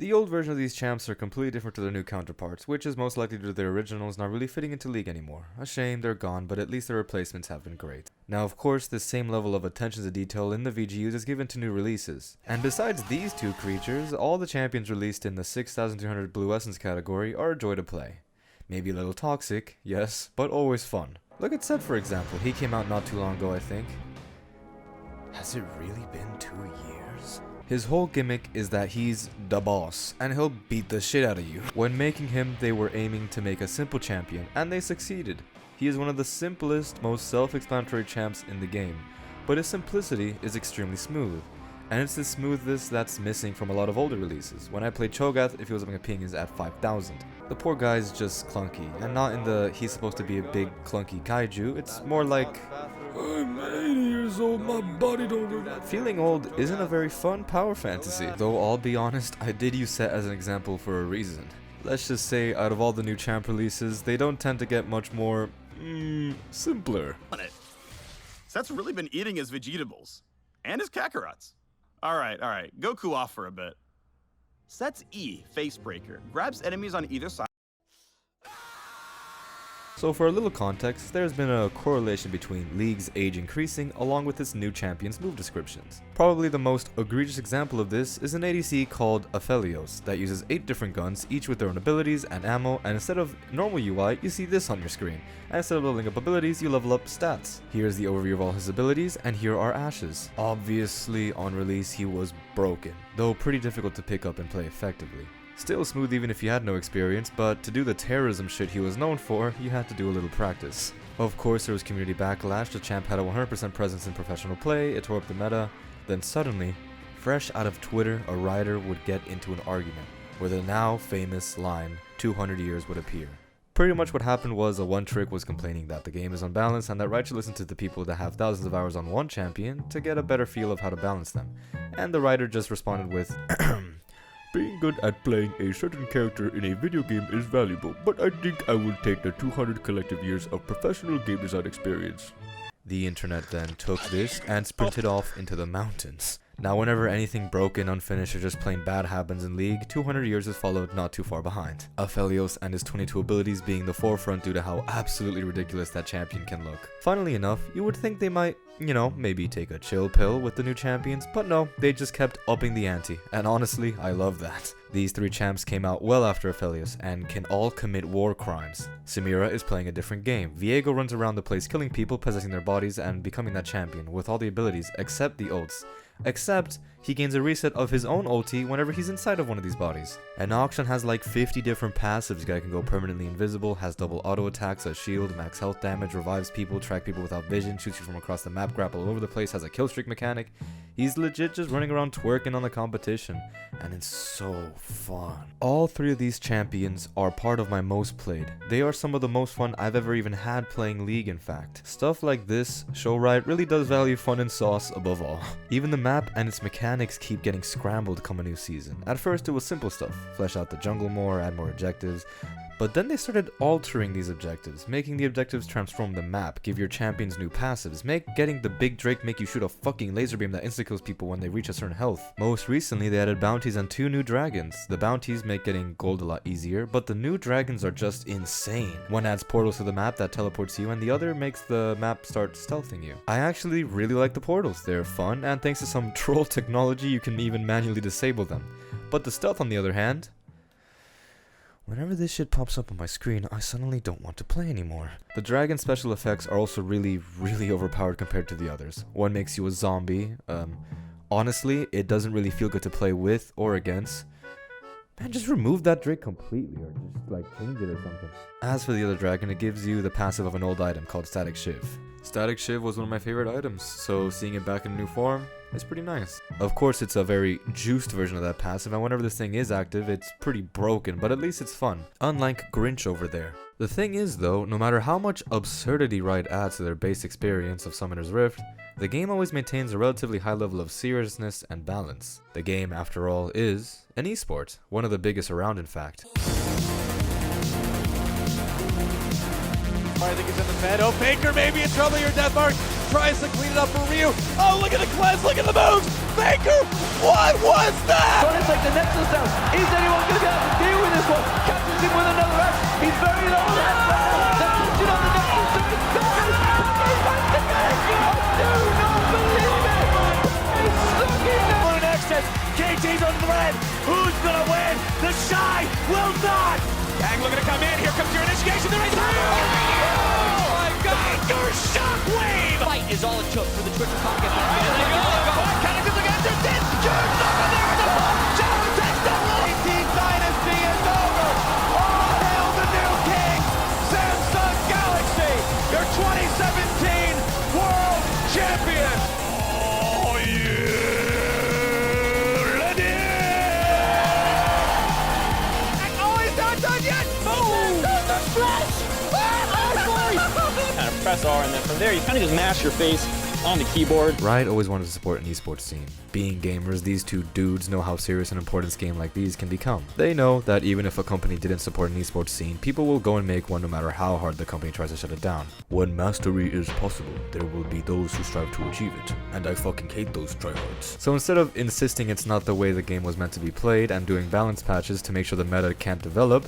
The old version of these champs are completely different to their new counterparts, which is most likely due to their originals not really fitting into League anymore. A shame, they're gone, but at least their replacements have been great. Now of course, this same level of attention to detail in the VGUs is given to new releases. And besides these two creatures, all the champions released in the 6300 Blue Essence category are a joy to play. Maybe a little toxic, yes, but always fun. Look at Seth for example, he came out not too long ago I think. Has it really been 2 years? His whole gimmick is that he's the boss, and he'll beat the shit out of you. When making him, they were aiming to make a simple champion, and they succeeded. He is one of the simplest, most self-explanatory champs in the game, but his simplicity is extremely smooth. And it's the smoothness that's missing from a lot of older releases. When I played Cho'Gath, it feels like my ping is at 5000. The poor guy's just clunky, and not in the he's supposed to be a big clunky kaiju, it's more like I'm 80 years old, my body don't work. Feeling old isn't a very fun power fantasy, though I'll be honest, I did use Set as an example for a reason. Let's just say, out of all the new champ releases, they don't tend to get much more, simpler. Set's really been eating his vegetables. And his Kakarots. Alright, Go cool off for a bit. Set's E, Facebreaker, grabs enemies on either side So for a little context, there's been a correlation between League's age increasing along with its new champions' move descriptions. Probably the most egregious example of this is an ADC called Aphelios that uses 8 different guns, each with their own abilities and ammo, and instead of normal UI, you see this on your screen. And instead of leveling up abilities, you level up stats. Here's the overview of all his abilities, and here are Ashe's. Obviously, on release he was broken, though pretty difficult to pick up and play effectively. Still smooth even if you had no experience, but to do the terrorism shit he was known for, you had to do a little practice. Of course, there was community backlash. The champ had a 100% presence in professional play, it tore up the meta. Then suddenly, fresh out of Twitter, a writer would get into an argument where the now famous line, 200 years would appear. Pretty much what happened was a one trick was complaining that the game is unbalanced and that Wright should listen to the people that have thousands of hours on one champion to get a better feel of how to balance them. And the writer just responded with, Being good at playing a certain character in a video game is valuable, but I think I will take the 200 collective years of professional game design experience. The internet then took this and sprinted off into the mountains. Now whenever anything broken, unfinished, or just plain bad happens in League, 200 years is followed not too far behind. Aphelios and his 22 abilities being the forefront due to how absolutely ridiculous that champion can look. Funnily enough, you would think they might, maybe take a chill pill with the new champions, but no, they just kept upping the ante, and honestly, I love that. These 3 champs came out well after Aphelios and can all commit war crimes. Samira is playing a different game. Viego runs around the place killing people, possessing their bodies, and becoming that champion with all the abilities except the ults. Except, he gains a reset of his own ulti whenever he's inside of one of these bodies. And Auction has like 50 different passives. Guy can go permanently invisible, has double auto attacks, a shield, max health damage, revives people, track people without vision, shoots you from across the map, grapple all over the place, has a kill streak mechanic. He's legit just running around twerking on the competition, and it's so fun. All 3 of these champions are part of my most played. They are some of the most fun I've ever even had playing League, in fact. Stuff like this, Show Riot really does value fun and sauce above all. Even the map and its mechanics keep getting scrambled come a new season. At first it was simple stuff, flesh out the jungle more, add more objectives, but then they started altering these objectives, making the objectives transform the map, give your champions new passives, make getting the big Drake make you shoot a fucking laser beam that insta-kills people when they reach a certain health. Most recently they added bounties and 2 new dragons. The bounties make getting gold a lot easier, but the new dragons are just insane. One adds portals to the map that teleports you, and the other makes the map start stealthing you. I actually really like the portals, they're fun, and thanks to some troll technology you can even manually disable them. But the stealth on the other hand, whenever this shit pops up on my screen, I suddenly don't want to play anymore. The dragon special effects are also really overpowered compared to the others. One makes you a zombie. Honestly, it doesn't really feel good to play with or against. Man, just remove that Drake completely or just like change it or something. As for the other dragon, it gives you the passive of an old item called Static Shiv. Static Shiv was one of my favorite items, so seeing it back in a new form is pretty nice. Of course, it's a very juiced version of that passive, and whenever this thing is active, it's pretty broken, but at least it's fun. Unlike Grinch over there. The thing is though, no matter how much absurdity Riot adds to their base experience of Summoner's Rift, the game always maintains a relatively high level of seriousness and balance. The game, after all, is an esport, one of the biggest around in fact. I think it's in the bed. Oh, Baker maybe in trouble here. Deathmark tries to clean it up for Ryu. Oh, look at the cleanse. Look at the moves. Baker, what was that? Trying to take the Nexus down. Is anyone going to be able to deal with this one? Catches him with another X. He's very low. They're pushing on the Nexus. He's back to back. I do not believe it. He's stuck in there. On Nexus. KT's on the red. Who's going to win? The Shy will not. Kang looking to come in. Here comes your initiation. There is oh my God! Baker Shockwave! Fight is all it took for the Twitch Pocket. There they go. Chronicles against it. Disjure. There is a ball. Challenge takes the lead. 18 Dynasty is over. All hail the new king. Samsung Galaxy, your 2017 World Champion. Oh yeah! Kind of press R, and then from there you kind of just mash your face on the keyboard. Riot always wanted to support an esports scene. Being gamers, these 2 dudes know how serious and important a game like these can become. They know that even if a company didn't support an esports scene, people will go and make one no matter how hard the company tries to shut it down. When mastery is possible, there will be those who strive to achieve it, and I fucking hate those tryhards. So instead of insisting it's not the way the game was meant to be played and doing balance patches to make sure the meta can't develop,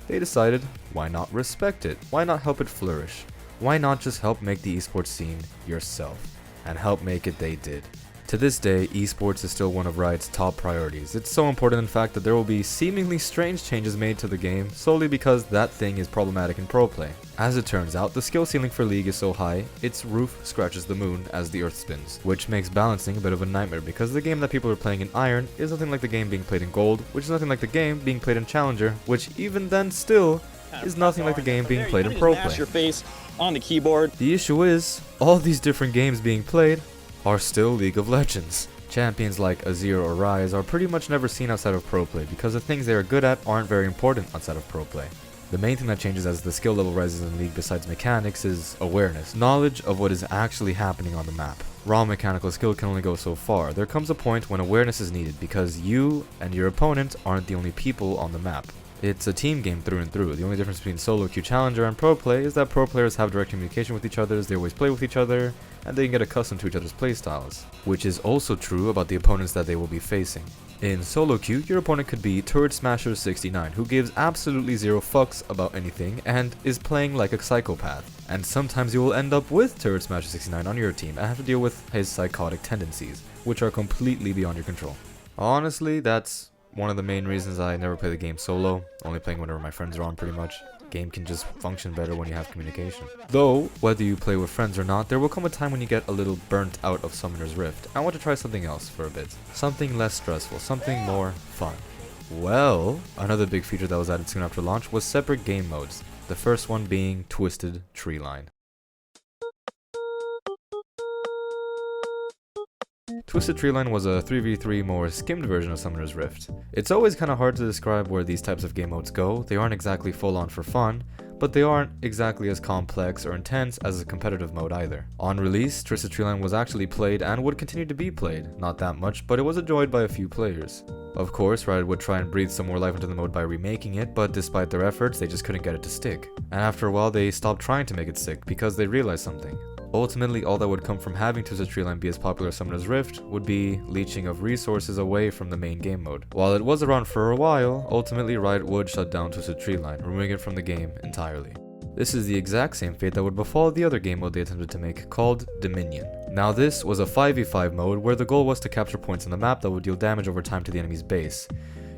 they decided, why not respect it? Why not help it flourish? Why not just help make the esports scene yourself? And help make it they did. To this day, esports is still one of Riot's top priorities. It's so important in fact that there will be seemingly strange changes made to the game solely because that thing is problematic in pro play. As it turns out, the skill ceiling for League is so high, its roof scratches the moon as the earth spins, which makes balancing a bit of a nightmare because the game that people are playing in Iron is nothing like the game being played in Gold, which is nothing like the game being played in Challenger, which even then still is nothing like the game being played in pro play. Your face on the keyboard. The issue is, all these different games being played are still League of Legends. Champions like Azir or Ryze are pretty much never seen outside of pro play because the things they are good at aren't very important outside of pro play. The main thing that changes as the skill level rises in League besides mechanics is awareness, knowledge of what is actually happening on the map. Raw mechanical skill can only go so far. There comes a point when awareness is needed because you and your opponent aren't the only people on the map. It's a team game through and through. The only difference between solo queue challenger and pro play is that pro players have direct communication with each other, they always play with each other, and they can get accustomed to each other's playstyles, which is also true about the opponents that they will be facing. In solo queue, your opponent could be Turret Smasher 69, who gives absolutely zero fucks about anything and is playing like a psychopath. And sometimes you will end up with Turret Smasher 69 on your team and have to deal with his psychotic tendencies, which are completely beyond your control. Honestly, that's one of the main reasons I never play the game solo, only playing whenever my friends are on pretty much. Game can just function better when you have communication. Though, whether you play with friends or not, there will come a time when you get a little burnt out of Summoner's Rift. I want to try something else for a bit. Something less stressful, something more fun. Well, another big feature that was added soon after launch was separate game modes. The first one being Twisted Treeline. Twisted Treeline was a 3v3 more skimmed version of Summoner's Rift. It's always kinda hard to describe where these types of game modes go. They aren't exactly full on for fun, but they aren't exactly as complex or intense as a competitive mode either. On release, Twisted Treeline was actually played and would continue to be played. Not that much, but it was enjoyed by a few players. Of course, Riot would try and breathe some more life into the mode by remaking it, but despite their efforts, they just couldn't get it to stick. And after a while, they stopped trying to make it stick because they realized something. Ultimately, all that would come from having Twisted Treeline be as popular as Summoner's Rift would be leeching of resources away from the main game mode. While it was around for a while, ultimately Riot would shut down Twisted Treeline, removing it from the game entirely. This is the exact same fate that would befall the other game mode they attempted to make, called Dominion. Now this was a 5v5 mode where the goal was to capture points on the map that would deal damage over time to the enemy's base.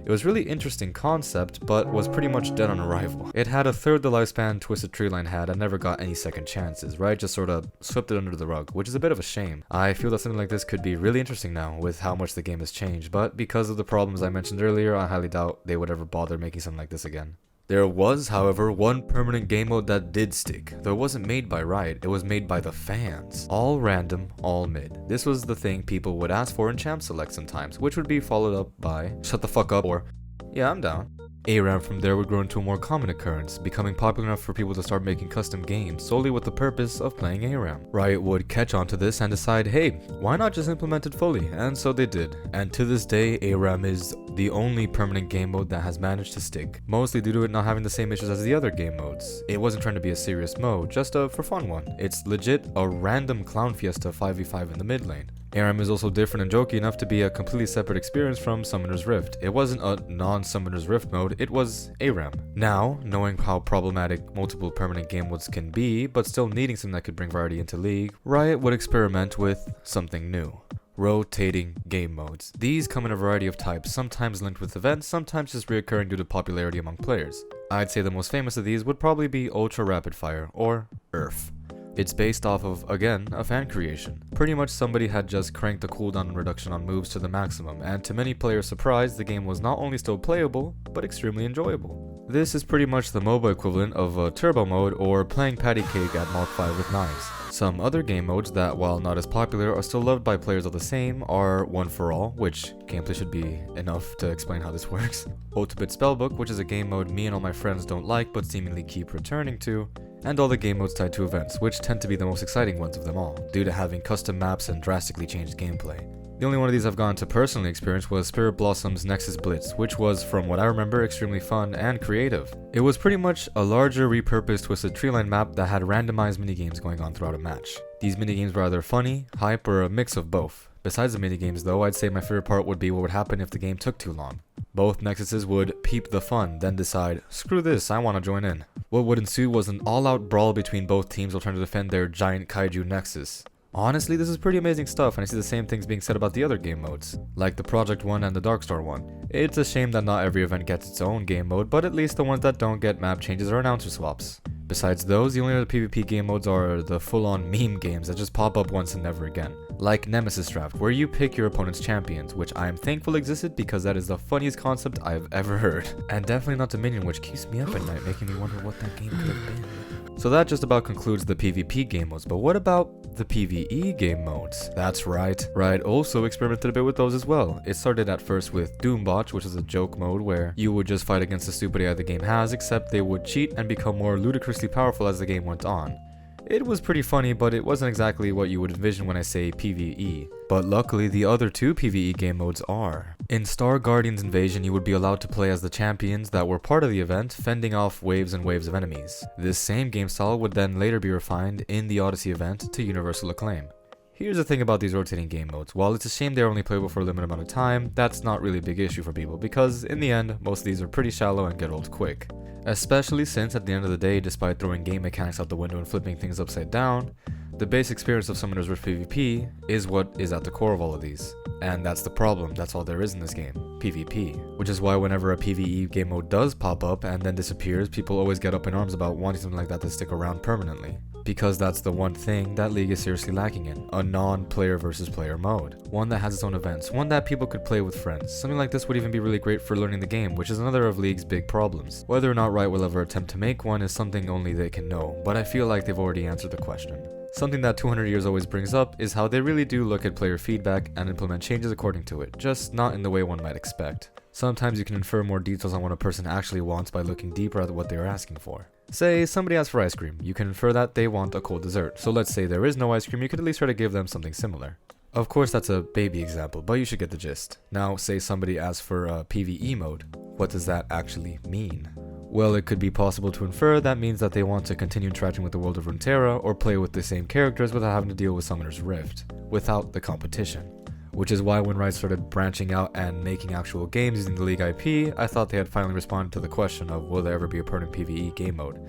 It was a really interesting concept, but was pretty much dead on arrival. It had a third the lifespan Twisted Treeline had and never got any second chances, right? Just sorta swept it under the rug, which is a bit of a shame. I feel that something like this could be really interesting now, with how much the game has changed, but because of the problems I mentioned earlier, I highly doubt they would ever bother making something like this again. There was, however, one permanent game mode that did stick, though it wasn't made by Riot, it was made by the fans. All random, all mid. This was the thing people would ask for in Champ Select sometimes, which would be followed up by shut the fuck up or yeah, I'm down. ARAM from there would grow into a more common occurrence, becoming popular enough for people to start making custom games solely with the purpose of playing ARAM. Riot would catch on to this and decide, hey, why not just implement it fully? And so they did. And to this day, ARAM is the only permanent game mode that has managed to stick, mostly due to it not having the same issues as the other game modes. It wasn't trying to be a serious mode, just a for fun one. It's legit a random clown fiesta 5v5 in the mid lane. ARAM is also different and jokey enough to be a completely separate experience from Summoner's Rift. It wasn't a non-Summoner's Rift mode, it was ARAM. Now, knowing how problematic multiple permanent game modes can be, but still needing something that could bring variety into League, Riot would experiment with something new. Rotating game modes. These come in a variety of types, sometimes linked with events, sometimes just reoccurring due to popularity among players. I'd say the most famous of these would probably be Ultra Rapid Fire, or URF. It's based off of, again, a fan creation. Pretty much somebody had just cranked the cooldown reduction on moves to the maximum, and to many players' surprise, the game was not only still playable, but extremely enjoyable. This is pretty much the MOBA equivalent of a turbo mode or playing patty cake at Mark 5 with knives. Some other game modes that, while not as popular, are still loved by players of the same are One for All, which gameplay should be enough to explain how this works, Ultimate Spellbook, which is a game mode me and all my friends don't like but seemingly keep returning to, and all the game modes tied to events, which tend to be the most exciting ones of them all, due to having custom maps and drastically changed gameplay. The only one of these I've gotten to personally experience was Spirit Blossom's Nexus Blitz, which was, from what I remember, extremely fun and creative. It was pretty much a larger repurposed Twisted Treeline map that had randomized minigames going on throughout a match. These minigames were either funny, hype, or a mix of both. Besides the minigames though, I'd say my favorite part would be what would happen if the game took too long. Both Nexuses would peep the fun, then decide, screw this, I want to join in. What would ensue was an all-out brawl between both teams while trying to defend their giant kaiju Nexus. Honestly, this is pretty amazing stuff, and I see the same things being said about the other game modes, like the Project one and the Darkstar one. It's a shame that not every event gets its own game mode, but at least the ones that don't get map changes or announcer swaps. Besides those, the only other PvP game modes are the full-on meme games that just pop up once and never again. Like Nemesis Draft, where you pick your opponent's champions, which I am thankful existed because that is the funniest concept I've ever heard. And definitely not Dominion, which keeps me up at night, making me wonder what that game could have been. So that just about concludes the PvP game modes, but what about the PvE game modes? That's right, Riot also experimented a bit with those as well. It started at first with Doombotch, which is a joke mode where you would just fight against the stupid AI the game has, except they would cheat and become more ludicrously powerful as the game went on. It was pretty funny, but it wasn't exactly what you would envision when I say PvE. But luckily, the other two PvE game modes are. In Star Guardians Invasion, you would be allowed to play as the champions that were part of the event, fending off waves and waves of enemies. This same game style would then later be refined in the Odyssey event to universal acclaim. Here's the thing about these rotating game modes. While it's a shame they're only playable for a limited amount of time, that's not really a big issue for people because in the end, most of these are pretty shallow and get old quick. Especially since at the end of the day, despite throwing game mechanics out the window and flipping things upside down, the base experience of Summoners Rift PvP is what is at the core of all of these. And that's the problem, that's all there is in this game, PvP. Which is why whenever a PvE game mode does pop up and then disappears, people always get up in arms about wanting something like that to stick around permanently. Because that's the one thing that League is seriously lacking in, a non-player versus player mode. One that has its own events, one that people could play with friends. Something like this would even be really great for learning the game, which is another of League's big problems. Whether or not Riot will ever attempt to make one is something only they can know, but I feel like they've already answered the question. Something that 200 Years always brings up is how they really do look at player feedback and implement changes according to it, just not in the way one might expect. Sometimes you can infer more details on what a person actually wants by looking deeper at what they are asking for. Say somebody asks for ice cream, you can infer that they want a cold dessert, so let's say there is no ice cream, you could at least try to give them something similar. Of course that's a baby example, but you should get the gist. Now say somebody asks for a PvE mode, what does that actually mean? Well, it could be possible to infer that means that they want to continue interacting with the world of Runeterra or play with the same characters without having to deal with Summoner's Rift, without the competition. Which is why when Riot started branching out and making actual games using the League IP, I thought they had finally responded to the question of will there ever be a permanent PvE game mode.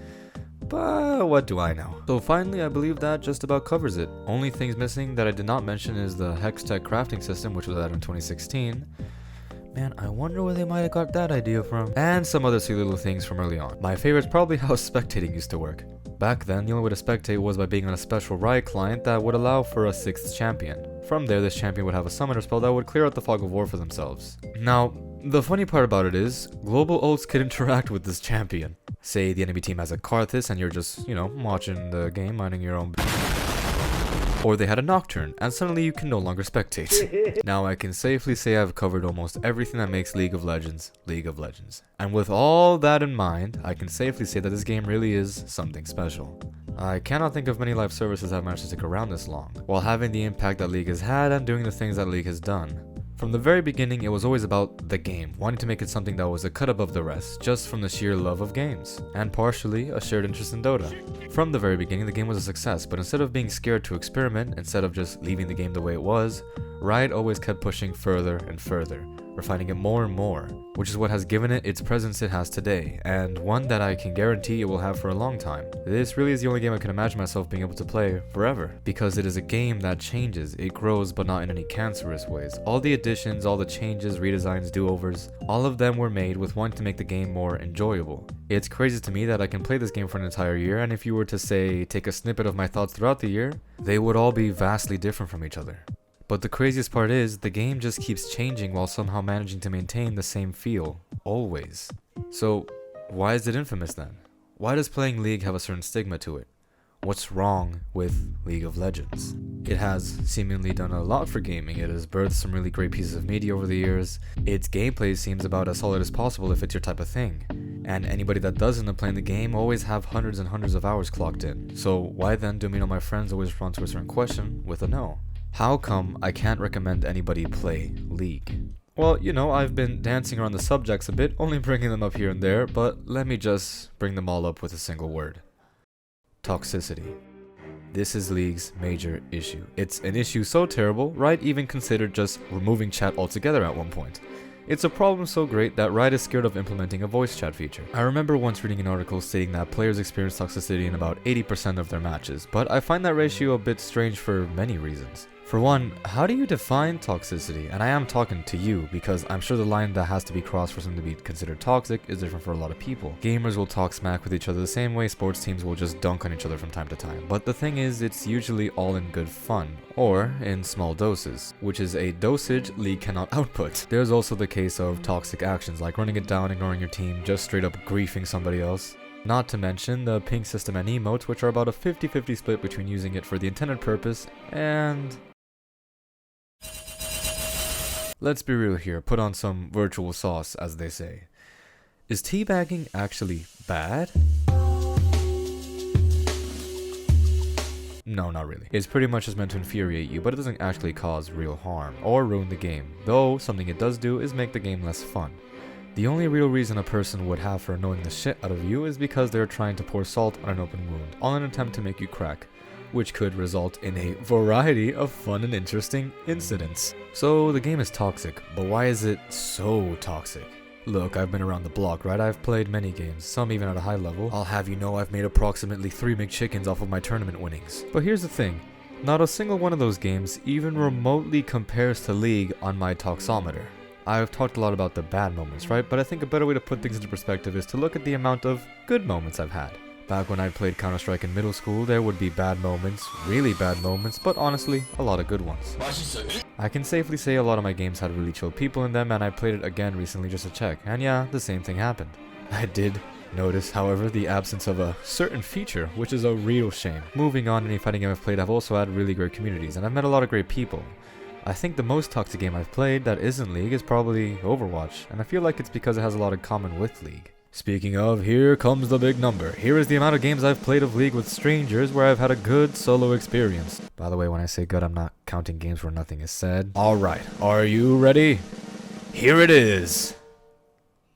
But what do I know? So finally, I believe that just about covers it. Only things missing that I did not mention is the Hextech crafting system, which was added in 2016. Man, I wonder where they might have got that idea from. And some other silly little things from early on. My favorite is probably how spectating used to work. Back then, the only way to spectate was by being on a special Riot client that would allow for a 6th champion. From there, this champion would have a summoner spell that would clear out the fog of war for themselves. Now, the funny part about it is, global ults could interact with this champion. Say the enemy team has a Karthus and you're just, watching the game, minding your own or they had a Nocturne, and suddenly you can no longer spectate. Now I can safely say I've covered almost everything that makes League of Legends, League of Legends. And with all that in mind, I can safely say that this game really is something special. I cannot think of many live services that have managed to stick around this long, while having the impact that League has had and doing the things that League has done. From the very beginning, it was always about the game, wanting to make it something that was a cut above the rest, just from the sheer love of games, and partially a shared interest in Dota. From the very beginning, the game was a success, but instead of being scared to experiment, instead of just leaving the game the way it was, Riot always kept pushing further and further, refining it more and more, which is what has given it its presence it has today, and one that I can guarantee it will have for a long time. This really is the only game I can imagine myself being able to play forever, because it is a game that changes, it grows, but not in any cancerous ways. All the additions, all the changes, redesigns, do-overs, all of them were made with wanting to make the game more enjoyable. It's crazy to me that I can play this game for an entire year, and if you were to say, take a snippet of my thoughts throughout the year, they would all be vastly different from each other. But the craziest part is, the game just keeps changing while somehow managing to maintain the same feel, always. So, why is it infamous then? Why does playing League have a certain stigma to it? What's wrong with League of Legends? It has seemingly done a lot for gaming. It has birthed some really great pieces of media over the years. Its gameplay seems about as solid as possible if it's your type of thing. And anybody that does end up playing the game always have hundreds and hundreds of hours clocked in. So why then do me and my friends always respond to a certain question with a no? How come I can't recommend anybody play League? Well, I've been dancing around the subjects a bit, only bringing them up here and there, but let me just bring them all up with a single word. Toxicity. This is League's major issue. It's an issue so terrible, Riot even considered just removing chat altogether at one point. It's a problem so great that Riot is scared of implementing a voice chat feature. I remember once reading an article stating that players experience toxicity in about 80% of their matches, but I find that ratio a bit strange for many reasons. For one, how do you define toxicity? And I am talking to you, because I'm sure the line that has to be crossed for something to be considered toxic is different for a lot of people. Gamers will talk smack with each other the same way sports teams will just dunk on each other from time to time. But the thing is, it's usually all in good fun, or in small doses, which is a dosage League cannot output. There's also the case of toxic actions, like running it down, ignoring your team, just straight up griefing somebody else. Not to mention the ping system and emotes, which are about a 50-50 split between using it for the intended purpose and... Let's be real here, put on some virtual sauce, as they say. Is teabagging actually bad? No, not really. It's pretty much just meant to infuriate you, but it doesn't actually cause real harm, or ruin the game, though something it does do is make the game less fun. The only real reason a person would have for annoying the shit out of you is because they're trying to pour salt on an open wound, all in an attempt to make you crack, which could result in a variety of fun and interesting incidents. So the game is toxic, but why is it so toxic? Look, I've been around the block, right? I've played many games, some even at a high level. I'll have you know I've made approximately 3 McChickens off of my tournament winnings. But here's the thing, not a single one of those games even remotely compares to League on my toxometer. I've talked a lot about the bad moments, right? But I think a better way to put things into perspective is to look at the amount of good moments I've had. Back when I played Counter-Strike in middle school, there would be bad moments, really bad moments, but honestly, a lot of good ones. I can safely say a lot of my games had really chill people in them, and I played it again recently just to check, and yeah, the same thing happened. I did notice, however, the absence of a certain feature, which is a real shame. Moving on, any fighting game I've played, I've also had really great communities, and I've met a lot of great people. I think the most toxic game I've played that isn't League is probably Overwatch, and I feel like it's because it has a lot in common with League. Speaking of, here comes the big number. Here is the amount of games I've played of League with strangers where I've had a good solo experience. By the way, when I say good, I'm not counting games where nothing is said. Alright, are you ready? Here it is!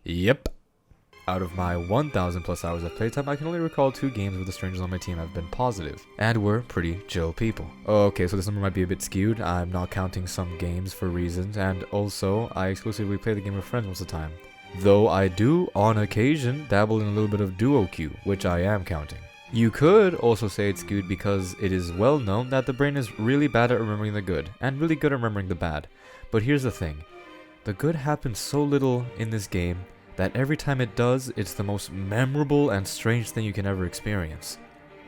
Yep. Out of my 1,000 plus hours of playtime, I can only recall 2 games where the strangers on my team have been positive, and were pretty chill people. Okay, so this number might be a bit skewed. I'm not counting some games for reasons, and also, I exclusively play the game with friends most of the time. Though I do, on occasion, dabble in a little bit of duo queue, which I am counting. You could also say it's skewed because it is well known that the brain is really bad at remembering the good, and really good at remembering the bad. But here's the thing, the good happens so little in this game that every time it does, it's the most memorable and strange thing you can ever experience.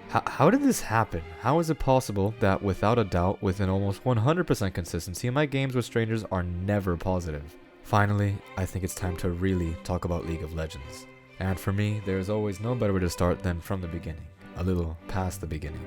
How did this happen? How is it possible that without a doubt, with an almost 100% consistency, my games with strangers are never positive? Finally, I think it's time to really talk about League of Legends. And for me, there's always no better way to start than from the beginning. A little past the beginning.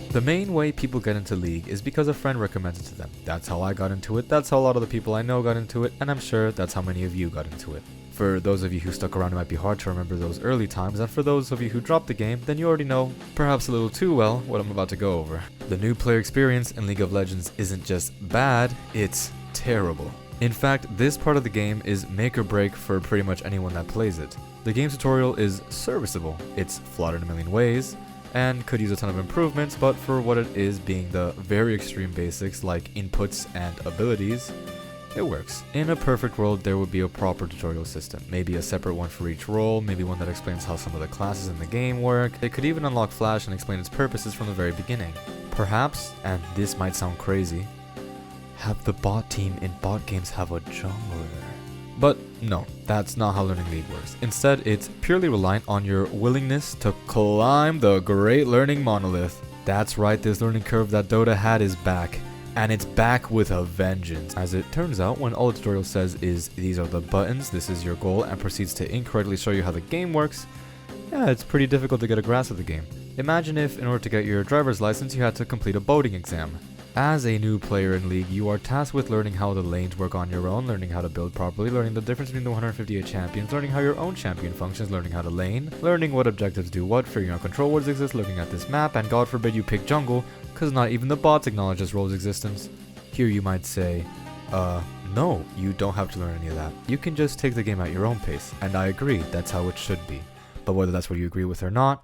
The main way people get into League is because a friend recommends it to them. That's how I got into it, that's how a lot of the people I know got into it, and I'm sure that's how many of you got into it. For those of you who stuck around, it might be hard to remember those early times, and for those of you who dropped the game, then you already know, perhaps a little too well, what I'm about to go over. The new player experience in League of Legends isn't just bad, it's terrible. In fact, this part of the game is make or break for pretty much anyone that plays it. The game's tutorial is serviceable, it's flawed in a million ways, and could use a ton of improvements, but for what it is, being the very extreme basics like inputs and abilities, it works. In a perfect world, there would be a proper tutorial system. Maybe a separate one for each role, maybe one that explains how some of the classes in the game work. It could even unlock Flash and explain its purposes from the very beginning. Perhaps, and this might sound crazy, have the bot team in bot games have a jungler. But no, that's not how learning League works. Instead, it's purely reliant on your willingness to climb the great learning monolith. That's right, this learning curve that Dota had is back. And it's back with a vengeance. As it turns out, when all the tutorial says is these are the buttons, this is your goal, and proceeds to incorrectly show you how the game works, yeah, it's pretty difficult to get a grasp of the game. Imagine if, in order to get your driver's license, you had to complete a boating exam. As a new player in League, you are tasked with learning how the lanes work on your own, learning how to build properly, learning the difference between the 158 champions, learning how your own champion functions, learning how to lane, learning what objectives do what, figuring out control words exist, looking at this map, and God forbid you pick jungle, because not even the bots acknowledge this role's existence. Here you might say, no, you don't have to learn any of that. You can just take the game at your own pace, and I agree, that's how it should be. But whether that's what you agree with or not,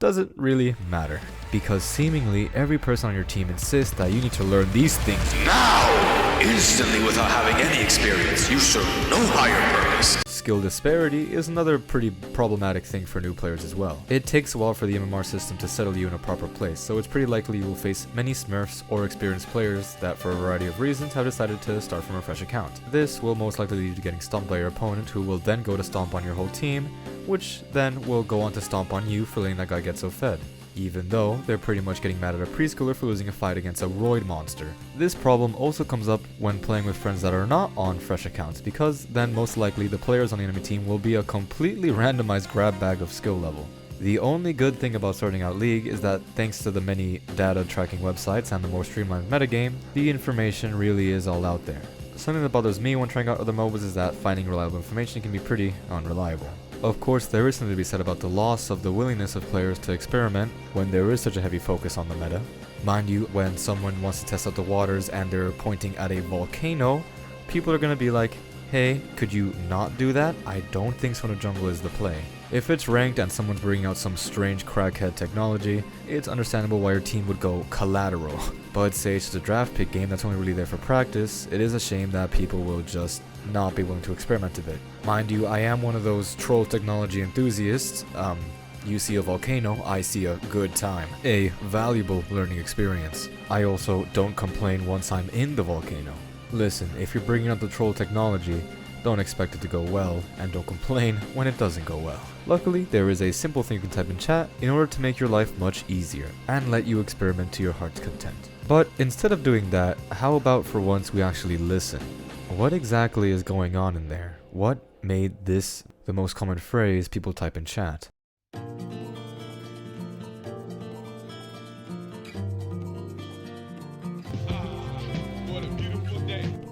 doesn't really matter, because seemingly every person on your team insists that you need to learn these things now! Instantly without having any experience, you serve no higher purpose. Skill disparity is another pretty problematic thing for new players as well. It takes a while for the MMR system to settle you in a proper place, so it's pretty likely you will face many smurfs or experienced players that for a variety of reasons have decided to start from a fresh account. This will most likely lead to getting stomped by your opponent, who will then go to stomp on your whole team, which then will go on to stomp on you for letting that guy get so fed, even though they're pretty much getting mad at a preschooler for losing a fight against a roid monster. This problem also comes up when playing with friends that are not on fresh accounts, because then most likely the players on the enemy team will be a completely randomized grab bag of skill level. The only good thing about starting out League is that thanks to the many data tracking websites and the more streamlined metagame, the information really is all out there. Something that bothers me when trying out other MOBAs is that finding reliable information can be pretty unreliable. Of course, there is something to be said about the loss of the willingness of players to experiment when there is such a heavy focus on the meta. Mind you, when someone wants to test out the waters and they're pointing at a volcano, people are going to be like, hey, could you not do that? I don't think Sona Jungle is the play. If it's ranked and someone's bringing out some strange crackhead technology, it's understandable why your team would go collateral. But say it's just a draft pick game that's only really there for practice, it is a shame that people will just not be willing to experiment a bit. Mind you, I am one of those troll technology enthusiasts. You see a volcano, I see a good time. A valuable learning experience. I also don't complain once I'm in the volcano. Listen, if you're bringing up the troll technology, don't expect it to go well, and don't complain when it doesn't go well. Luckily, there is a simple thing you can type in chat in order to make your life much easier, and let you experiment to your heart's content. But instead of doing that, how about for once we actually listen? What exactly is going on in there? What made this the most common phrase people type in chat?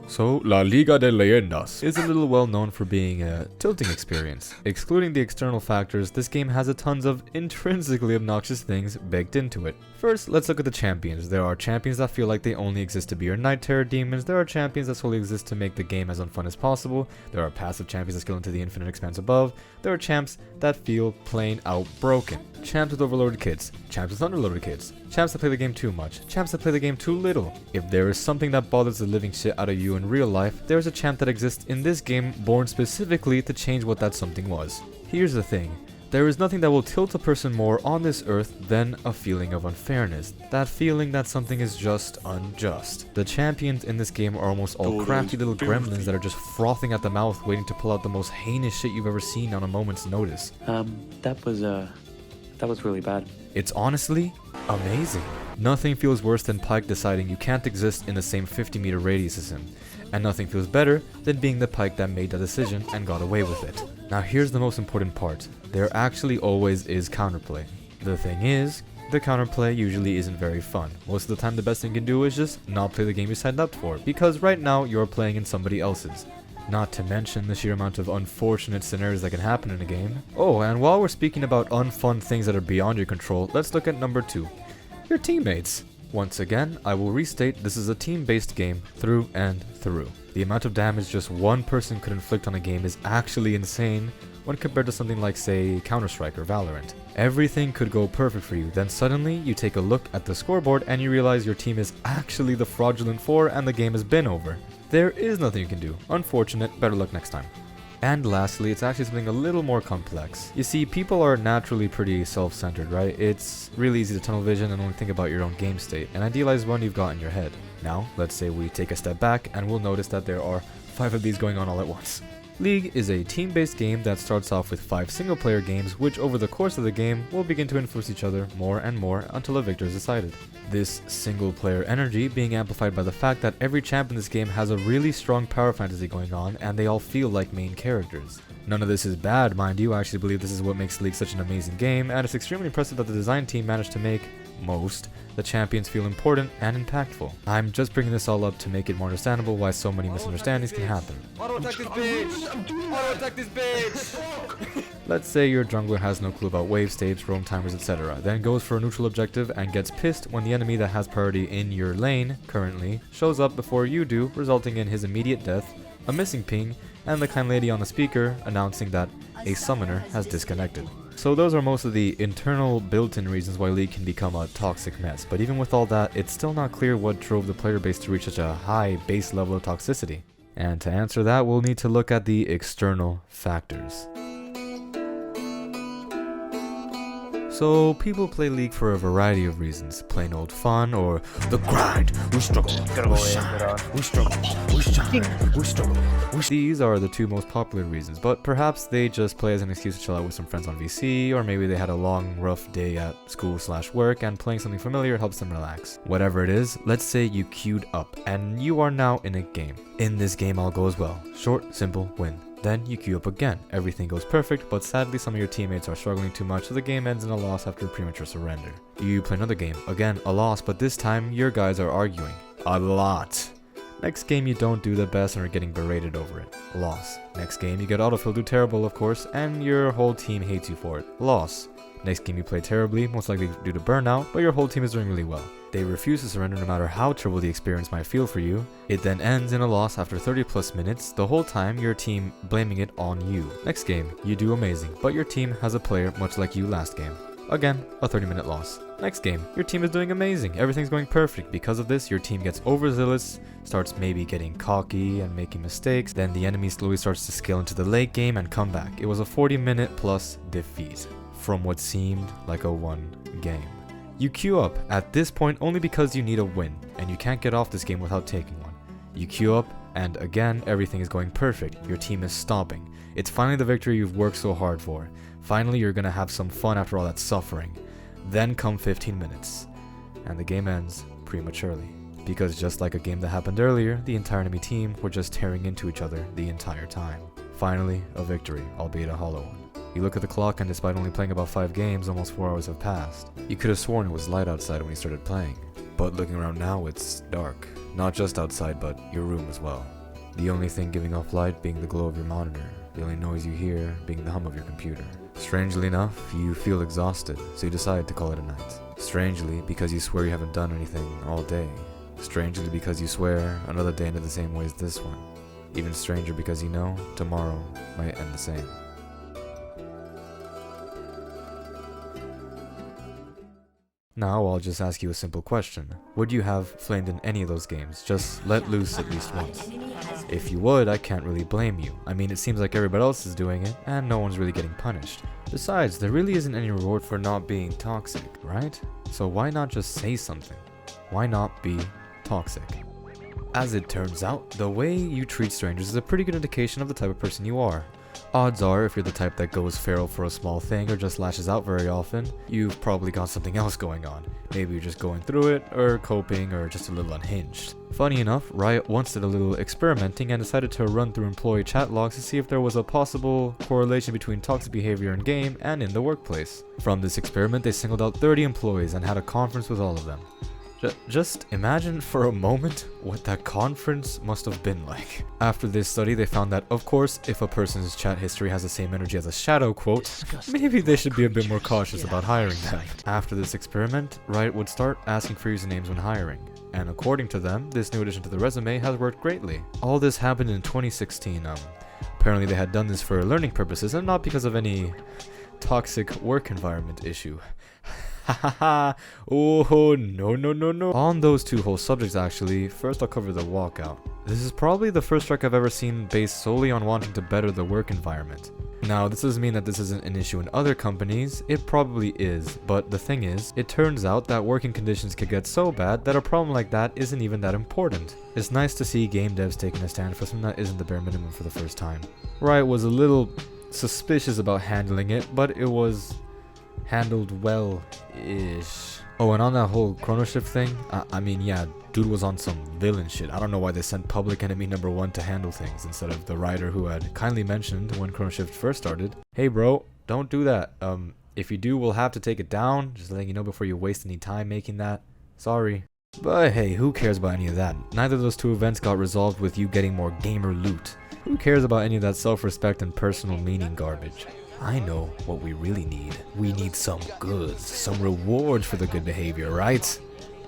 So, La Liga de Leyendas is a little well known for being a tilting experience. Excluding the external factors, this game has a tons of intrinsically obnoxious things baked into it. First, let's look at the champions. There are champions that feel like they only exist to be your Night Terror demons. There are champions that solely exist to make the game as unfun as possible. There are passive champions that scale into the infinite expanse above. There are champs that feel plain out broken. Champs with overloaded kits, champs with underloaded kits, champs that play the game too much, champs that play the game too little. If there is something that bothers the living shit out of you in real life, there is a champ that exists in this game born specifically to change what that something was. Here's the thing. There is nothing that will tilt a person more on this earth than a feeling of unfairness. That feeling that something is just unjust. The champions in this game are almost all crafty little gremlins that are just frothing at the mouth waiting to pull out the most heinous shit you've ever seen on a moment's notice. That was really bad. It's honestly amazing. Nothing feels worse than Pyke deciding you can't exist in the same 50-meter radius as him. And nothing feels better than being the Pyke that made that decision and got away with it. Now here's the most important part. There actually always is counterplay. The thing is, the counterplay usually isn't very fun. Most of the time the best thing you can do is just not play the game you signed up for, because right now you're playing in somebody else's. Not to mention the sheer amount of unfortunate scenarios that can happen in a game. Oh, and while we're speaking about unfun things that are beyond your control, let's look at number 2. Your teammates. Once again, I will restate this is a team-based game through and through. The amount of damage just one person could inflict on a game is actually insane when compared to something like, say, Counter-Strike or Valorant. Everything could go perfect for you, then suddenly you take a look at the scoreboard and you realize your team is actually the fraudulent 4 and the game has been over. There is nothing you can do. Unfortunate, better luck next time. And lastly, it's actually something a little more complex. You see, people are naturally pretty self-centered, right? It's really easy to tunnel vision and only think about your own game state, and idealize one you've got in your head. Now, let's say we take a step back and we'll notice that there are 5 of these going on all at once. League is a team-based game that starts off with 5 single-player games, which over the course of the game will begin to influence each other more and more until a victor is decided. This single-player energy being amplified by the fact that every champ in this game has a really strong power fantasy going on, and they all feel like main characters. None of this is bad, mind you. I actually believe this is what makes League such an amazing game, and it's extremely impressive that the design team managed to make the champions feel important and impactful. I'm just bringing this all up to make it more understandable why so many misunderstandings can happen. Auto-attack this bitch! Auto-attack this bitch! Let's say your jungler has no clue about wave states, roam timers, etc. Then goes for a neutral objective and gets pissed when the enemy that has priority in your lane, currently, shows up before you do, resulting in his immediate death, a missing ping, and the kind lady on the speaker announcing that a summoner has disconnected. So those are most of the internal built-in reasons why League can become a toxic mess, but even with all that, it's still not clear what drove the player base to reach such a high base level of toxicity. And to answer that, we'll need to look at the external factors. So people play League for a variety of reasons, plain old fun or the grind, we struggle, we shine, we struggle, we shine, we struggle. These are the two most popular reasons, but perhaps they just play as an excuse to chill out with some friends on VC, or maybe they had a long, rough day at school/work and playing something familiar helps them relax. Whatever it is, let's say you queued up and you are now in a game. In this game all goes well, short, simple, win. Then you queue up again, everything goes perfect, but sadly some of your teammates are struggling too much so the game ends in a loss after a premature surrender. You play another game, again a loss, but this time your guys are arguing. A lot. Next game you don't do the best and are getting berated over it. Loss. Next game you get autofill, do terrible of course, and your whole team hates you for it. Loss. Next game you play terribly, most likely due to burnout, but your whole team is doing really well. They refuse to surrender no matter how terrible the experience might feel for you. It then ends in a loss after 30 plus minutes, the whole time your team blaming it on you. Next game, you do amazing, but your team has a player much like you last game. Again, a 30-minute loss. Next game, your team is doing amazing, everything's going perfect. Because of this, your team gets overzealous, starts maybe getting cocky and making mistakes, then the enemy slowly starts to scale into the late game and come back. It was a 40-minute plus defeat from what seemed like a one game. You queue up at this point only because you need a win, and you can't get off this game without taking one. You queue up, and again, everything is going perfect. Your team is stomping. It's finally the victory you've worked so hard for. Finally, you're gonna have some fun after all that suffering. Then come 15 minutes, and the game ends prematurely. Because just like a game that happened earlier, the entire enemy team were just tearing into each other the entire time. Finally, a victory, albeit a hollow one. You look at the clock and despite only playing about 5 games, almost 4 hours have passed. You could have sworn it was light outside when you started playing. But looking around now, it's dark. Not just outside, but your room as well. The only thing giving off light being the glow of your monitor. The only noise you hear being the hum of your computer. Strangely enough, you feel exhausted, so you decide to call it a night. Strangely, because you swear you haven't done anything all day. Strangely, because you swear another day ended the same way as this one. Even stranger because you know tomorrow might end the same. Now I'll just ask you a simple question. Would you have flamed in any of those games? Just let loose at least once. If you would, I can't really blame you. I mean, it seems like everybody else is doing it, and no one's really getting punished. Besides, there really isn't any reward for not being toxic, right? So why not just say something? Why not be toxic? As it turns out, the way you treat strangers is a pretty good indication of the type of person you are. Odds are, if you're the type that goes feral for a small thing or just lashes out very often, you've probably got something else going on. Maybe you're just going through it, or coping, or just a little unhinged. Funny enough, Riot once did a little experimenting and decided to run through employee chat logs to see if there was a possible correlation between toxic behavior in game and in the workplace. From this experiment, they singled out 30 employees and had a conference with all of them. Just imagine for a moment what that conference must have been like. After this study, they found that, of course, if a person's chat history has the same energy as a shadow quote, maybe they should be a bit more cautious about hiring them. After this experiment, Riot would start asking for usernames when hiring. And according to them, this new addition to the resume has worked greatly. All this happened in 2016. Apparently they had done this for learning purposes and not because of any toxic work environment issue. Hahaha, oh no. On those two whole subjects actually, first I'll cover the walkout. This is probably the first strike I've ever seen based solely on wanting to better the work environment. Now, this doesn't mean that this isn't an issue in other companies, it probably is, but the thing is, it turns out that working conditions could get so bad that a problem like that isn't even that important. It's nice to see game devs taking a stand for something that isn't the bare minimum for the first time. Riot was a little suspicious about handling it, but it was handled well-ish. Oh, and on that whole chrono shift thing, I mean, yeah, dude was on some villain shit. I don't know why they sent public enemy number 1 to handle things instead of the writer who had kindly mentioned when chrono shift first started, hey bro, don't do that. If you do, we'll have to take it down. Just letting you know before you waste any time making that. Sorry. But hey, who cares about any of that? Neither of those two events got resolved with you getting more gamer loot. Who cares about any of that self-respect and personal meaning garbage? I know what we really need. We need some goods, some rewards for the good behavior, right?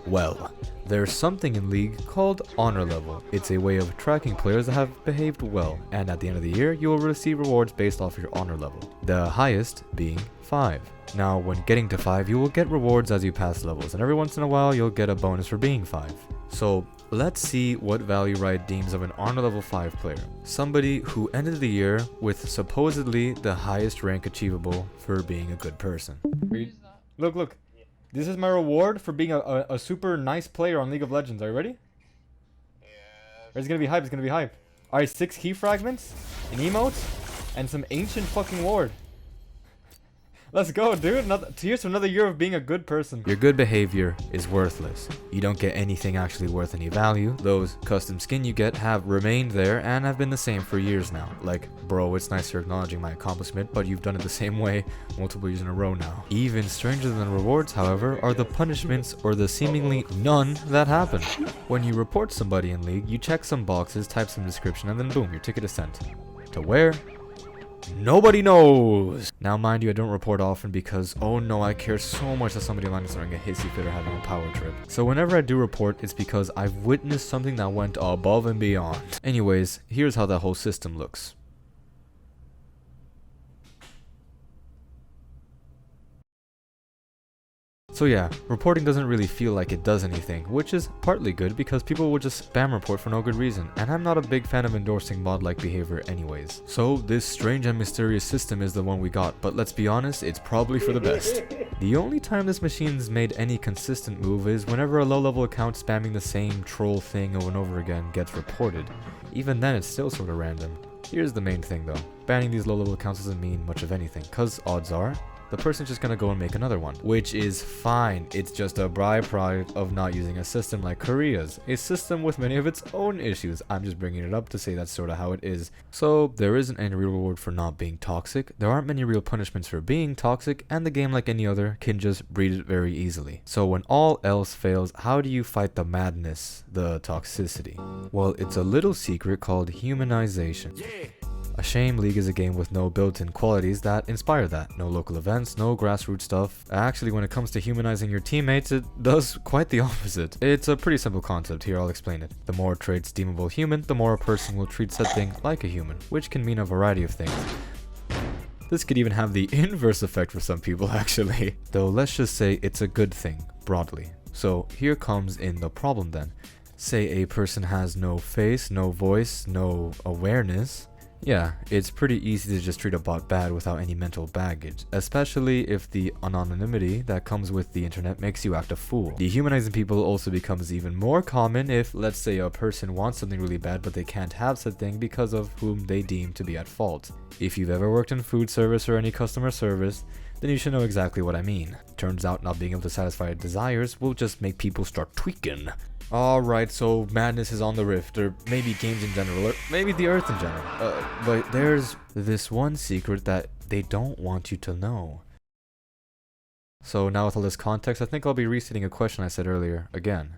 Well, There's something in League called honor level. It's a way of tracking players that have behaved well, and at the end of the year, you will receive rewards based off your honor level. The highest being 5. Now, when getting to 5, you will get rewards as you pass levels, and every once in a while, you'll get a bonus for being 5. So, let's see what value Riot deems of an honor level 5 player. Somebody who ended the year with supposedly the highest rank achievable for being a good person. Look. This is my reward for being a super nice player on League of Legends. Are you ready? Yeah. It's gonna be hype. It's gonna be hype. Alright, 6 key fragments, an emote, and some ancient fucking ward. Let's go, dude. Here's to another year of being a good person. Your good behavior is worthless. You don't get anything actually worth any value. Those custom skin you get have remained there and have been the same for years now. Like, bro, it's nice you're acknowledging my accomplishment, but you've done it the same way multiple years in a row now. Even stranger than rewards, however, are the punishments or the seemingly none that happen. When you report somebody in League, you check some boxes, type some description, and then boom, your ticket is sent. To where? Nobody knows! Now mind you, I don't report often because, oh no, I care so much that somebody online is throwing a hissy fit or having a power trip. So whenever I do report, it's because I've witnessed something that went above and beyond. Anyways, here's how that whole system looks. So yeah, reporting doesn't really feel like it does anything, which is partly good because people will just spam report for no good reason, and I'm not a big fan of endorsing mod-like behavior anyways. So this strange and mysterious system is the one we got, but let's be honest, it's probably for the best. The only time this machine's made any consistent move is whenever a low-level account spamming the same troll thing over and over again gets reported. Even then it's still sorta random. Here's the main thing though, banning these low-level accounts doesn't mean much of anything, cause odds are, the person's just gonna go and make another one, which is fine. It's just a byproduct of not using a system like Korea's, a system with many of its own issues. I'm just bringing it up to say that's sort of how it is. So there isn't any real reward for not being toxic, there aren't many real punishments for being toxic, and the game, like any other, can just breed it very easily. So when all else fails, how do you fight the madness, the toxicity? Well, it's a little secret called humanization. A shame League is a game with no built-in qualities that inspire that. No local events, no grassroots stuff. Actually, when it comes to humanizing your teammates, it does quite the opposite. It's a pretty simple concept, here I'll explain it. The more traits deemable human, the more a person will treat said thing like a human, which can mean a variety of things. This could even have the inverse effect for some people actually. Though let's just say it's a good thing, broadly. So here comes in the problem then. Say a person has no face, no voice, no awareness. Yeah, it's pretty easy to just treat a bot bad without any mental baggage, especially if the anonymity that comes with the internet makes you act a fool. Dehumanizing people also becomes even more common if, let's say, a person wants something really bad but they can't have said thing because of whom they deem to be at fault. If you've ever worked in food service or any customer service, then you should know exactly what I mean. Turns out not being able to satisfy desires will just make people start tweaking. Alright, so madness is on the rift, or maybe games in general, or maybe the earth in general. But there's this one secret that they don't want you to know. So now with all this context, I think I'll be restating a question I said earlier again.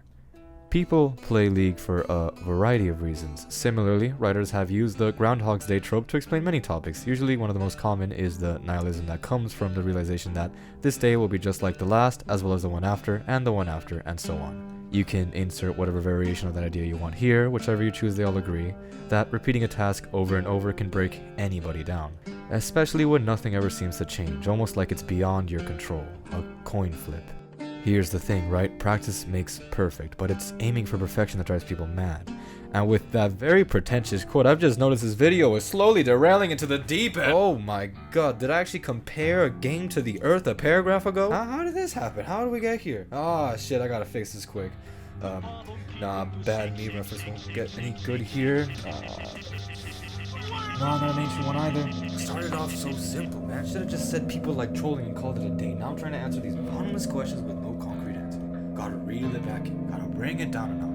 People play League for a variety of reasons. Similarly, writers have used the Groundhog's Day trope to explain many topics. Usually one of the most common is the nihilism that comes from the realization that this day will be just like the last, as well as the one after, and the one after, and so on. You can insert whatever variation of that idea you want here, whichever you choose they all agree, that repeating a task over and over can break anybody down. Especially when nothing ever seems to change, almost like it's beyond your control, a coin flip. Here's the thing, right? Practice makes perfect, but it's aiming for perfection that drives people mad. And with that very pretentious quote, I've just noticed this video is slowly derailing into the deep end. Oh my god, did I actually compare a game to the Earth a paragraph ago? How did this happen? How did we get here? Oh shit, I gotta fix this quick. Nah, bad knee reference won't get any good here. No, not an ancient one either. It started off so simple, man. Should have just said people like trolling and called it a day. Now I'm trying to answer these bottomless questions with no concrete answer. Gotta reel it back in. Gotta bring it down a notch.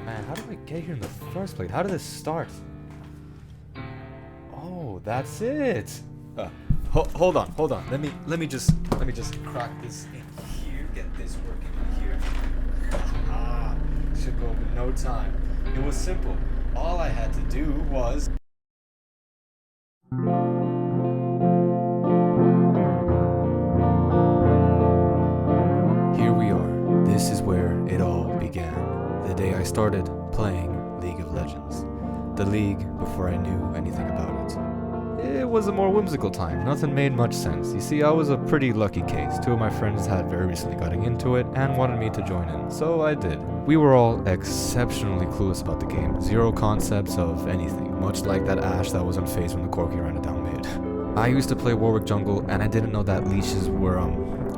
Man, how did I get here in the first place? How did this start? Oh, that's it. Hold on. Let me just crack this in here. Get this working here. Should go in no time. It was simple. All I had to do was. Here we are. This is where it all started playing League of Legends. The League before I knew anything about it. It was a more whimsical time, nothing made much sense. You see, I was a pretty lucky case. 2 of my friends had very recently gotten into it and wanted me to join in, so I did. We were all exceptionally clueless about the game, zero concepts of anything, much like that Ashe that was unfazed when the Corki ran it down mid. I used to play Warwick jungle and I didn't know that leashes were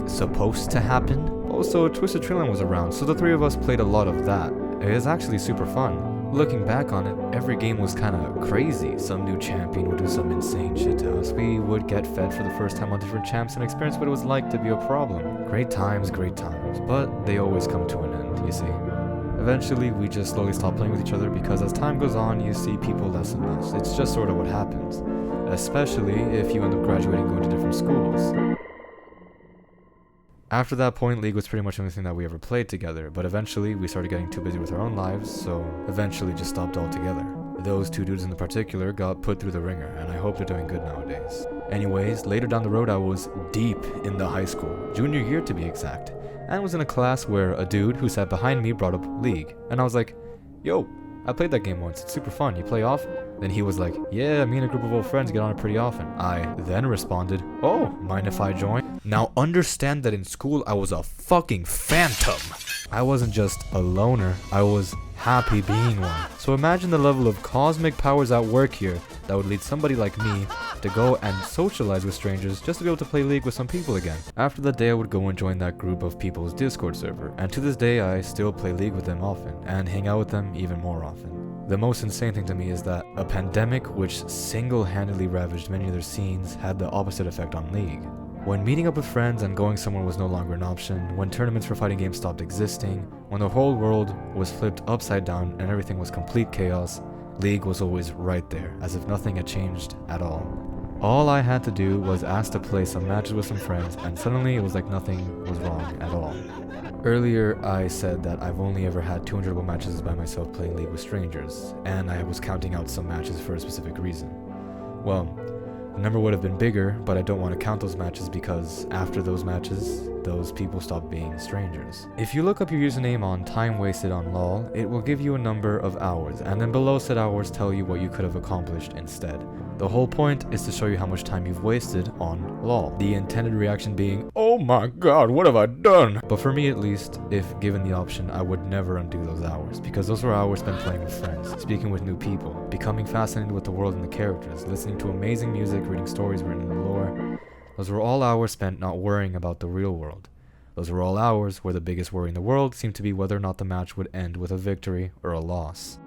supposed to happen. Also, Twisted Trillium was around, so the 3 of us played a lot of that. It was actually super fun. Looking back on it, every game was kinda crazy. Some new champion would do some insane shit to us. We would get fed for the first time on different champs and experience what it was like to be a problem. Great times, but they always come to an end, you see. Eventually, we just slowly stopped playing with each other because as time goes on, you see people less and less. It's just sort of what happens. Especially if you end up graduating and going to different schools. After that point, League was pretty much the only thing that we ever played together, but eventually we started getting too busy with our own lives, so eventually just stopped altogether. Those 2 dudes in particular got put through the ringer, and I hope they're doing good nowadays. Anyways, later down the road I was deep in the high school, junior year to be exact, and was in a class where a dude who sat behind me brought up League, and I was like, yo, I played that game once, it's super fun, you play often? Then he was like, yeah, me and a group of old friends get on it pretty often. I then responded, oh, mind if I join? Now understand that in school I was a fucking phantom. I wasn't just a loner, I was happy being one. So imagine the level of cosmic powers at work here that would lead somebody like me to go and socialize with strangers just to be able to play League with some people again. After that day I would go and join that group of people's Discord server, and to this day I still play League with them often, and hang out with them even more often. The most insane thing to me is that a pandemic which single-handedly ravaged many other scenes had the opposite effect on League. When meeting up with friends and going somewhere was no longer an option, when tournaments for fighting games stopped existing, when the whole world was flipped upside down and everything was complete chaos, League was always right there, as if nothing had changed at all. All I had to do was ask to play some matches with some friends, and suddenly it was like nothing was wrong at all. Earlier, I said that I've only ever had 2 enjoyable matches by myself playing League with strangers, and I was counting out some matches for a specific reason. Well, the number would have been bigger, but I don't want to count those matches because after those matches, those people stop being strangers. If you look up your username on Time Wasted on LoL, it will give you a number of hours, and then below said hours tell you what you could have accomplished instead. The whole point is to show you how much time you've wasted on LoL. The intended reaction being, oh my god, what have I done? But for me at least, if given the option, I would never undo those hours, because those were hours spent playing with friends, speaking with new people, becoming fascinated with the world and the characters, listening to amazing music, reading stories written in the lore. Those were all hours spent not worrying about the real world. Those were all hours where the biggest worry in the world seemed to be whether or not the match would end with a victory or a loss.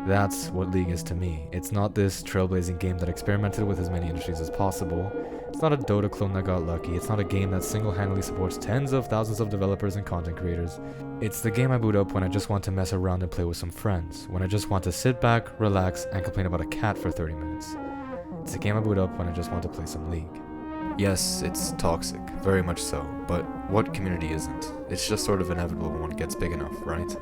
That's what League is to me. It's not this trailblazing game that experimented with as many industries as possible. It's not a Dota clone that got lucky. It's not a game that single-handedly supports tens of thousands of developers and content creators. It's the game I boot up when I just want to mess around and play with some friends. When I just want to sit back, relax, and complain about a cat for 30 minutes. It's the game I boot up when I just want to play some League. Yes, it's toxic, very much so, but what community isn't? It's just sort of inevitable when one gets big enough, right?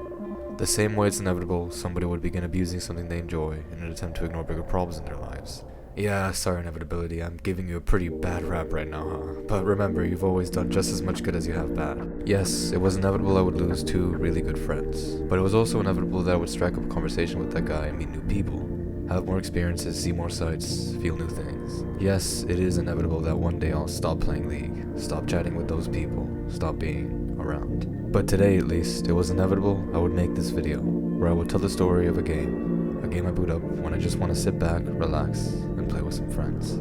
The same way it's inevitable somebody would begin abusing something they enjoy in an attempt to ignore bigger problems in their lives. Yeah, sorry inevitability, I'm giving you a pretty bad rap right now, huh? But remember, you've always done just as much good as you have bad. Yes, it was inevitable I would lose 2 really good friends, but it was also inevitable that I would strike up a conversation with that guy and meet new people. Have more experiences, see more sights, feel new things. Yes, it is inevitable that one day I'll stop playing League, stop chatting with those people, stop being around. But today, at least, it was inevitable I would make this video, where I would tell the story of a game I boot up when I just want to sit back, relax, and play with some friends.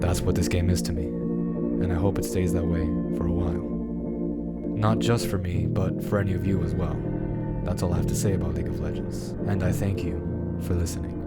That's what this game is to me, and I hope it stays that way for a while. Not just for me, but for any of you as well. That's all I have to say about League of Legends, and I thank you for listening.